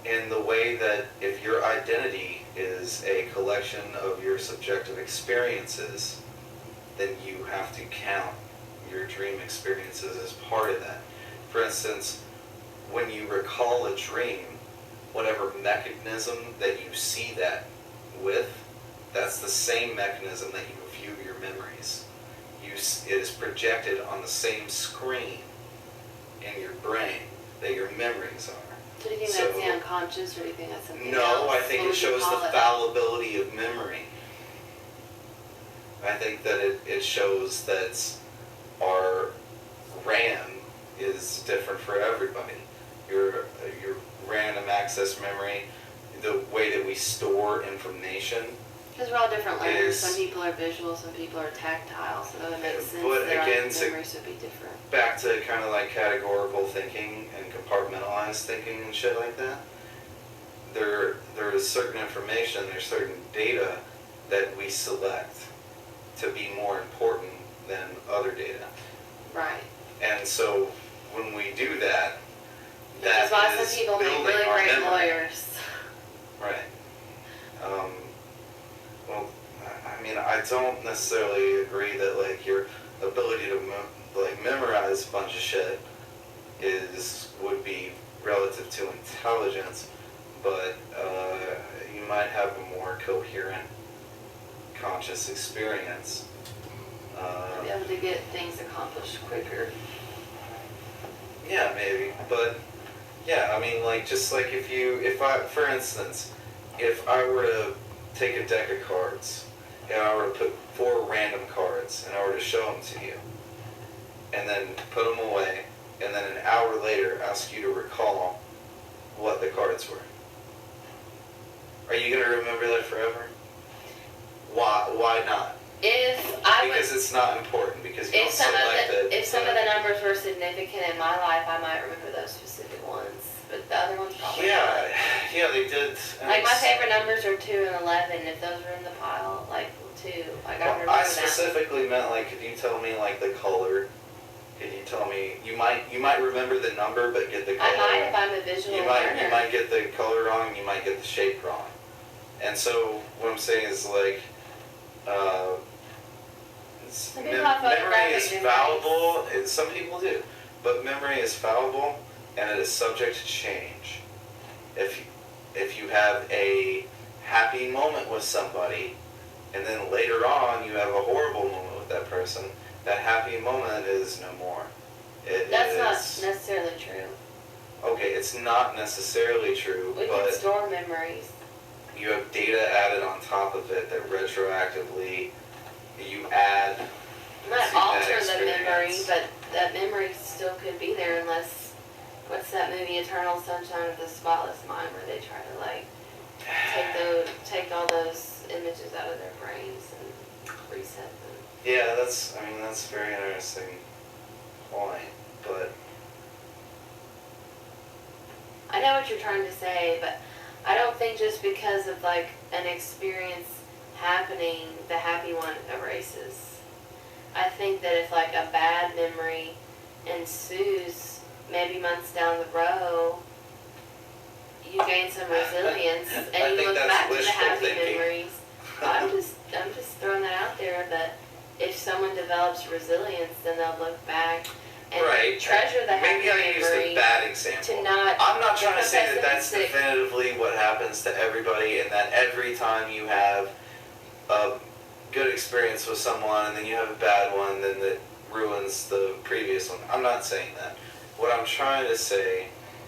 In the way that if your identity is a collection of your subjective experiences, then you have to count your dream experiences as part of that. For instance, when you recall a dream, whatever mechanism that you see that with, that's the same mechanism that you view your memories. It is projected on the same screen in your brain that your memories are. So do you think that's the unconscious, or do you think that's something else? No, I think What it would you shows call the it? fallibility of memory. I think that it shows that our RAM is different for everybody. Your random access memory, the way that we store information. Because we're all different learners. Is- Some people are visual, some people are tactile, so it makes sense But that again, our memories would be different. Back to kind of like categorical thinking and compartmentalized thinking and shit like that. There is certain information, there's certain data that we select to be more important than other data. Right. And so when we do that, Which is why is some people make building really our great memory. lawyers. Right. Well, I mean, I don't necessarily agree that like your ability to memorize a bunch of shit would be relative to intelligence, but you might have a more coherent, conscious experience. Be able to get things accomplished quicker. Yeah, maybe, but yeah, I mean, like, just like for instance, if I were to take a deck of cards, and I were to put 4 random cards, and I were to show them to you, and then put them away, and then an hour later ask you to recall what the cards were, are you going to remember that forever? Why not? Because it's not important, because you don't select it. If some of the numbers were significant in my life, I might remember those specific ones, but the other ones probably not. Yeah, they did. Like my favorite numbers are 2 and 11. If those were in the pile, like 2, like I remember I that. specifically meant like, could you tell me like the color? Could you tell me you might remember the number but get the color? I might if I'm a visual learner. You might get the color wrong. You might get the shape wrong. And so what I'm saying is like. Memory is fallible. Some people do, but memory is fallible, and it is subject to change. If you have a happy moment with somebody, and then later on you have a horrible moment with that person, that happy moment is no more. That's not necessarily true. Okay, it's not necessarily true, We but can store memories. you have data added on top of it that retroactively you add. Might alter the memory, but that memory still could be there unless, what's that movie, Eternal Sunshine of the Spotless Mind, where they try to like take all those images out of their brains and reset them. Yeah, that's a very interesting point, but I know what you're trying to say, but I don't think just because of like an experience happening, the happy one erases. I think that if like a bad memory ensues, maybe months down the road, you gain some resilience and you look back to the happy memories. I'm just throwing that out there that if someone develops resilience, then they'll look back and treasure the happy memory. Maybe I used a bad example. I'm not trying to say that that's definitively what happens to everybody, and that every time you have a good experience with someone and then you have a bad one, then that ruins the previous one. I'm not saying that. What I'm trying to say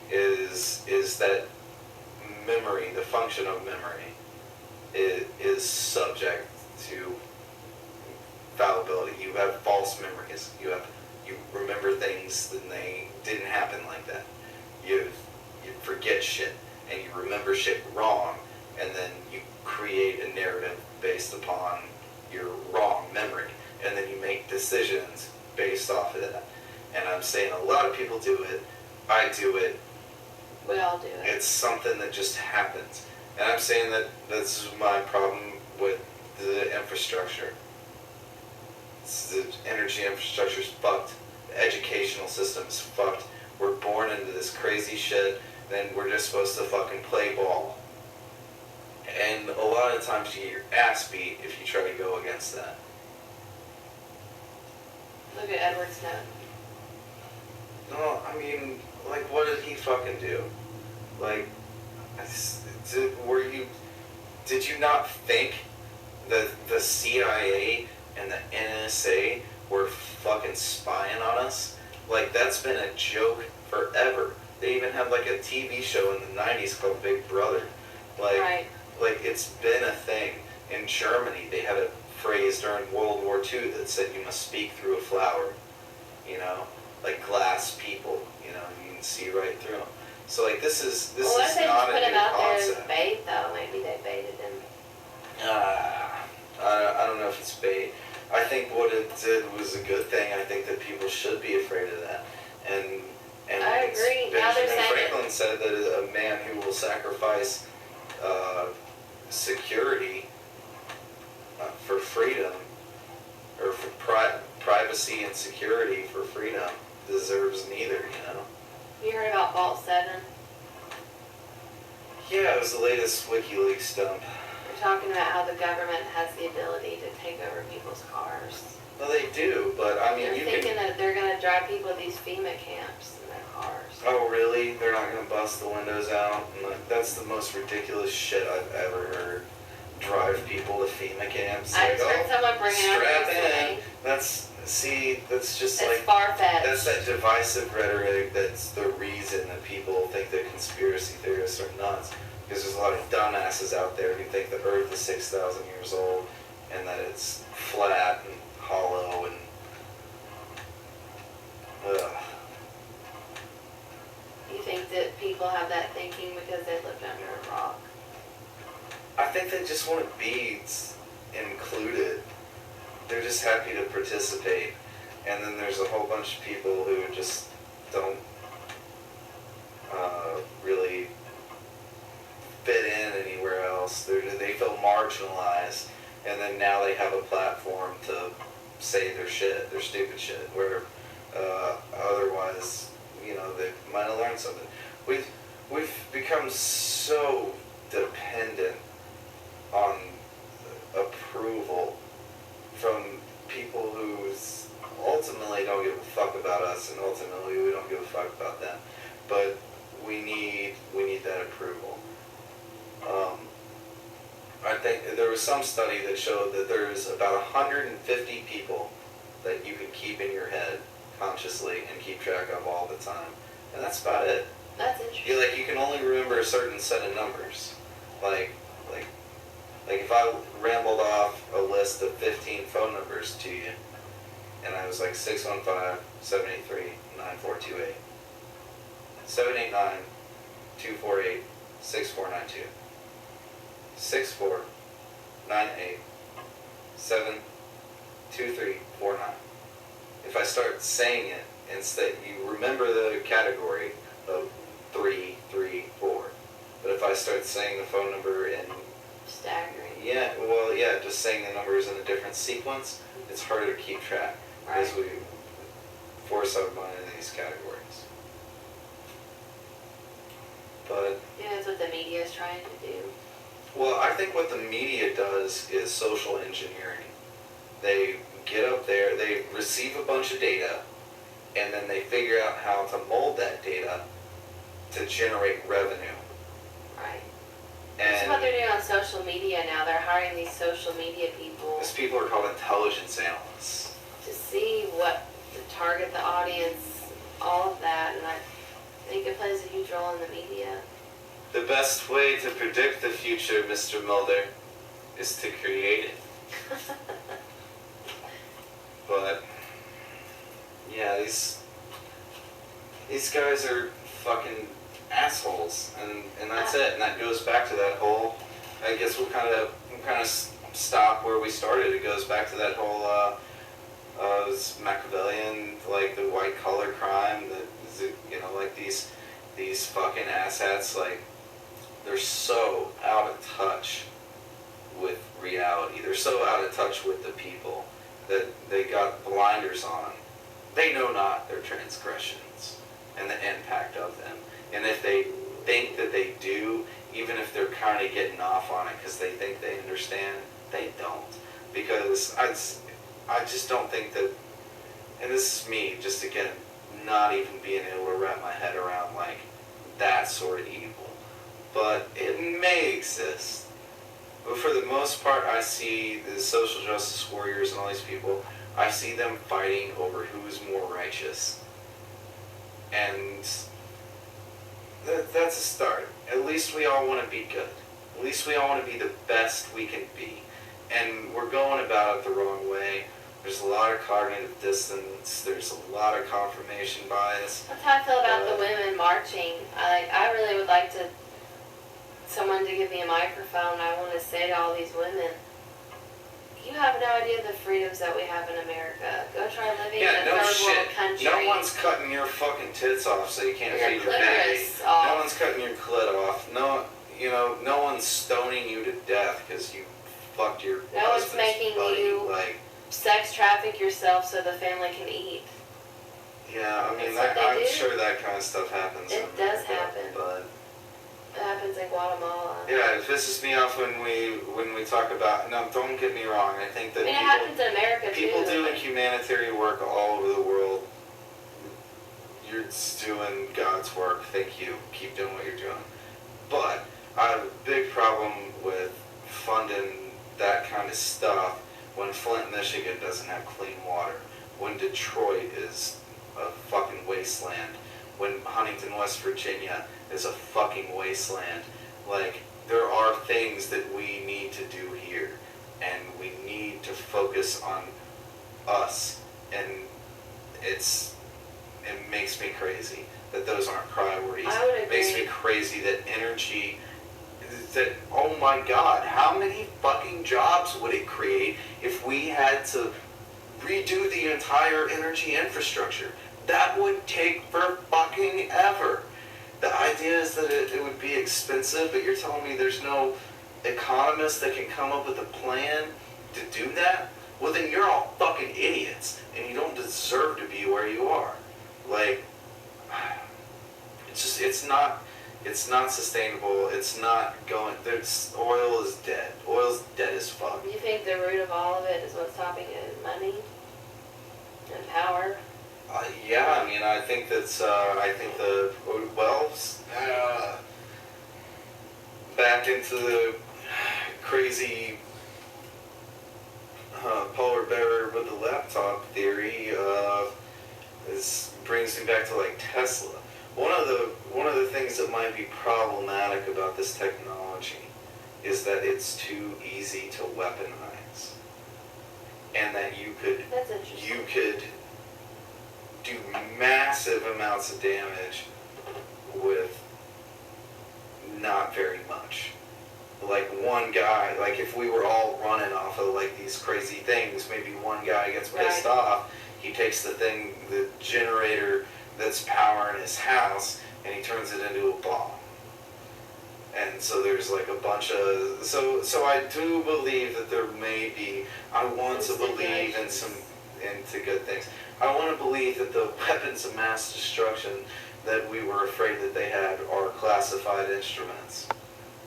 is that memory, the function of memory, is subject to fallibility. You have false memories. You remember things and they didn't happen like that. You forget shit and you remember shit wrong, and then you create a narrative based upon your wrong memory, and then you make decisions based off of that. And I'm saying a lot of people do it. I do it. We all do it. It's something that just happens. And I'm saying that this is my problem with the infrastructure. The energy infrastructure is fucked. The educational system is fucked. We're born into this crazy shit, then we're just supposed to fucking play ball. And a lot of times you get your ass beat if you try to go against that. Look at Edward Snowden. No, I mean, like, what did he fucking do? Like, did you not think that the CIA and the NSA were fucking spying on us? Like, that's been a joke forever. They even had like a TV show in the 90s called Big Brother. Like, it's been a thing. In Germany, they had a phrase during World War II that said you must speak through a flower. You know? Like glass people. You know, you can see right through them. So like this is Well, what if they not just a put him new out there as concept. bait, though? Maybe they baited him. I don't know if it's bait. I think what it did was a good thing. I think that people should be afraid of that. And I agree. Now they're Benjamin saying Franklin said that a man who will sacrifice security for freedom, or for privacy and security for freedom, deserves neither, you know? You heard about Vault 7? Yeah, it was the latest WikiLeaks dump. They're talking about how the government has the ability to take over people's cars. Well, they do, but I mean, They're you thinking can... that they're going to drive people to these FEMA camps in their cars. Oh, really? They're not going to bust the windows out? And like, that's the most ridiculous shit I've ever heard. Drive people to FEMA camps. I Like, just heard someone bring it up strap recently. in. That's just It's like... far-fetched. That's that divisive rhetoric that's the reason that people think that conspiracy theorists are nuts. Because there's a lot of dumbasses out there who think the Earth is 6,000 years old and that it's flat and hollow and... Ugh. You think that people have that thinking because they lived under a rock? I think they just want to be included. They're just happy to participate. And then there's a whole bunch of people who just don't really fit in anywhere else. They feel marginalized, and then now they have a platform to say their shit, their stupid shit, where otherwise, you know, they might have learned something. We've become so dependent on approval from people who ultimately don't give a fuck about us, and ultimately we don't give a fuck about them. But we need that approval. I think there was some study that showed that there's about 150 people that you can keep in your head consciously and keep track of all the time, and that's about it. That's interesting. You can only remember a certain set of numbers. Like if I rambled off a list of 15 phone numbers to you, and I was like 615-783-9428, 789-248-6492, 6498-72349. If I start saying it, instead you remember the category of 3, 3, 4. But if I start saying the phone number in... Staggering. Yeah, just saying the numbers in a different sequence, it's harder to keep track. Right. As we force our mind into these categories. But... Yeah, that's what the media is trying to do. Well, I think what the media does is social engineering. They get up there, they receive a bunch of data, and then they figure out how to mold that data to generate revenue. Right. And That's what they're doing on social media now. They're hiring these social media people these people are called intelligence analysts. to see what to target the audience, all of that, and I think it plays a huge role in the media. The best way to predict the future, Mr. Mulder, is to create it. But yeah, these guys are fucking assholes, and that's it. And that goes back to that whole. I guess we'll kind of stop where we started. It goes back to that whole Machiavellian, like the white collar crime. That like these fucking asshats. Like they're so out of touch with reality. They're so out of touch with the people that they got blinders on. They know not their transgressions and the impact of them. And if they think that they do, even if they're kind of getting off on it because they think they understand, they don't. Because I just don't think that, and this is me, just again, not even being able to wrap my head around like that sort of evil. But it may exist. But for the most part, I see the social justice warriors and all these people, I see them fighting over who's more righteous. And that's a start. At least we all want to be good. At least we all want to be the best we can be. And we're going about it the wrong way. There's a lot of cognitive dissonance. There's a lot of confirmation bias. That's how I feel about the women marching. I really would like someone to give me a microphone. I want to say to all these women, you have no idea the freedoms that we have in America. Go try living in a third world country. No one's cutting your fucking tits off so you can't feed your baby. Off. No one's cutting your clit off. No, no one's stoning you to death because you fucked your No one's making buddy. you sex traffic yourself so the family can eat. Yeah, I mean, I'm sure that kind of stuff happens. It does happen. But it happens in Guatemala. yeah, it pisses me off when we talk about. No, don't get me wrong. I think that it happens in America too. People doing humanitarian work all over the world. You're doing God's work. Thank you. Keep doing what you're doing. But I have a big problem with funding that kind of stuff when Flint, Michigan doesn't have clean water, when Detroit is a fucking wasteland, when Huntington, West Virginia is a fucking wasteland. Like, there are things that we need to do here, and we need to focus on us, and it makes me crazy that those aren't priorities. I would agree. It makes me crazy that energy, that, oh my God, how many fucking jobs would it create if we had to redo the entire energy infrastructure? That would take for fucking ever. The idea is that it would be expensive, but you're telling me there's no economist that can come up with a plan to do that? Well, then you're all fucking idiots, and you don't deserve to be where you are. Like, it's not sustainable. It's not going. Oil is dead. Oil's dead as fuck. You think the root of all of it is what's stopping it? Money and power? Yeah, I mean, I think that's. Back into the crazy polar bear with the laptop theory. This brings me back to like Tesla. One of the things that might be problematic about this technology is that it's too easy to weaponize, and that you could do massive amounts of damage with not very much. Like one guy, like if we were all running off of like these crazy things, maybe one guy gets pissed off, he takes the generator that's powering his house, and he turns it into a bomb. And so there's like a bunch of, so I do believe that there may be, I want to believe into good things. I want to believe that the weapons of mass destruction that we were afraid that they had are classified instruments.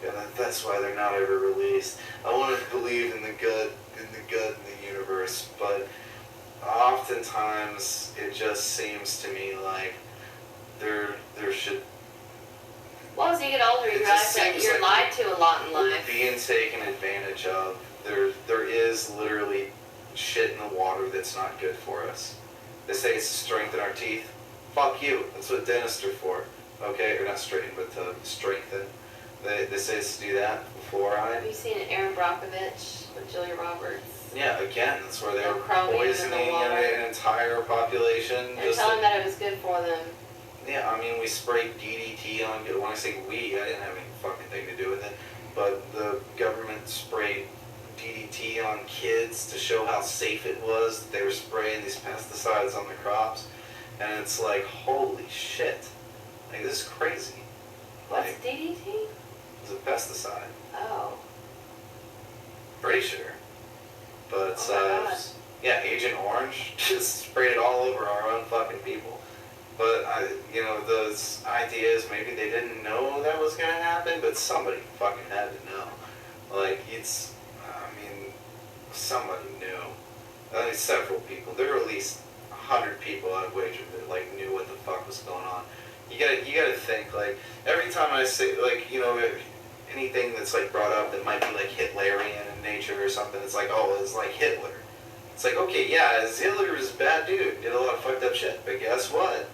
And that's why they're not ever released. I want to believe in the good in the universe, but oftentimes it just seems to me like there should. Well, as you get older, you realize that you're lied to a lot in life. Being taken advantage of. There is literally shit in the water that's not good for us. They say it's to strengthen our teeth. Fuck you. That's what dentists are for. Okay? Or not straighten, but to strengthen. They say it's to do that before Have you seen Aaron Brockovich with Julia Roberts? Yeah, again, that's where they're chromium poisoning an entire population. They're telling that it was good for them. Yeah, I mean, we sprayed DDT on, when I say we, I didn't have any fucking thing to do with it, but the government sprayed DDT on kids to show how safe it was that they were spraying these pesticides on the crops, and it's like, holy shit, like, this is crazy. What's like, DDT? It's a pesticide. Oh. Pretty sure. But, yeah, Agent Orange just sprayed it all over our own fucking people. But, those ideas, maybe they didn't know that was going to happen, but somebody fucking had to know. Like, somebody knew. At least several people. There were at least 100 people I'd wager that, like, knew what the fuck was going on. You gotta think, like, every time I say, like, anything that's, like, brought up that might be, like, Hitlerian in nature or something, it's like, oh, it's like Hitler. It's like, okay, yeah, Hitler was a bad dude, did a lot of fucked up shit, but guess what?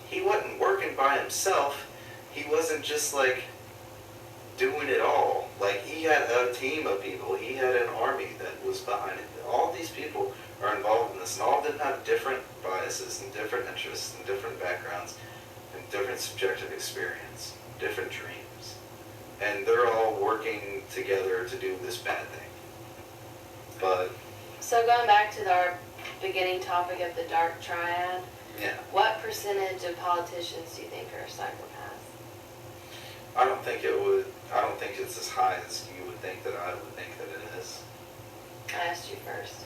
He wasn't working by himself. He wasn't just, like, doing it all. Like, he had a team of people. He had an army that was behind it. All these people are involved in this, and all of them have different biases and different interests and different backgrounds and different subjective experience, different dreams. And they're all working together to do this bad thing. But So going back to our beginning topic of the dark triad, yeah, what percentage of politicians do you think are psychopaths? I don't think it's as high as you would think that I would think that it is. I asked you first.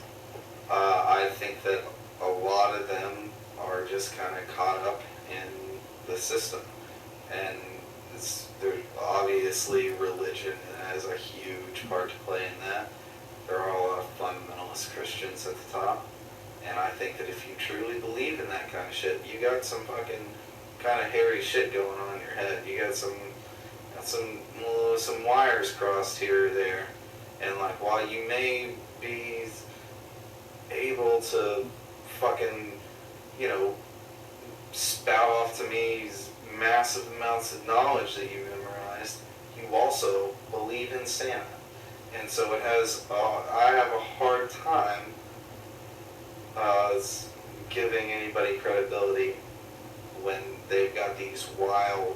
I think that a lot of them are just kind of caught up in the system, and there's obviously religion has a huge part to play in that. There are a lot of fundamentalist Christians at the top, and I think that if you truly believe in that kind of shit, you got some fucking kind of hairy shit going on in your head. You got some wires crossed here or there, and like while you may be able to fucking, you know, spout off to me these massive amounts of knowledge that you memorized, you also believe in Santa. And so it has, I have a hard time giving anybody credibility when they've got these wild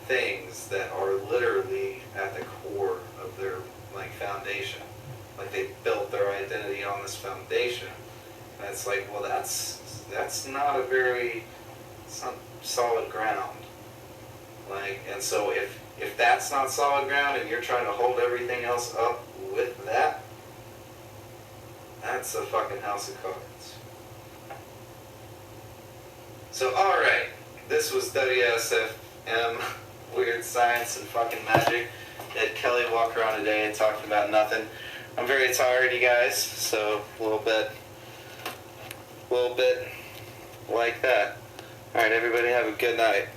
things that are literally at the core of their like foundation. Like they built their identity on this foundation. And it's like, well, that's not a very, it's not solid ground. Like, and so if that's not solid ground and you're trying to hold everything else up with that, that's a fucking house of cards. So, alright, this was WSFM, Weird Science and Fucking Magic. Had Kelly walk around today and talking about nothing. I'm very tired, you guys, so a little bit like that. Alright, everybody have a good night.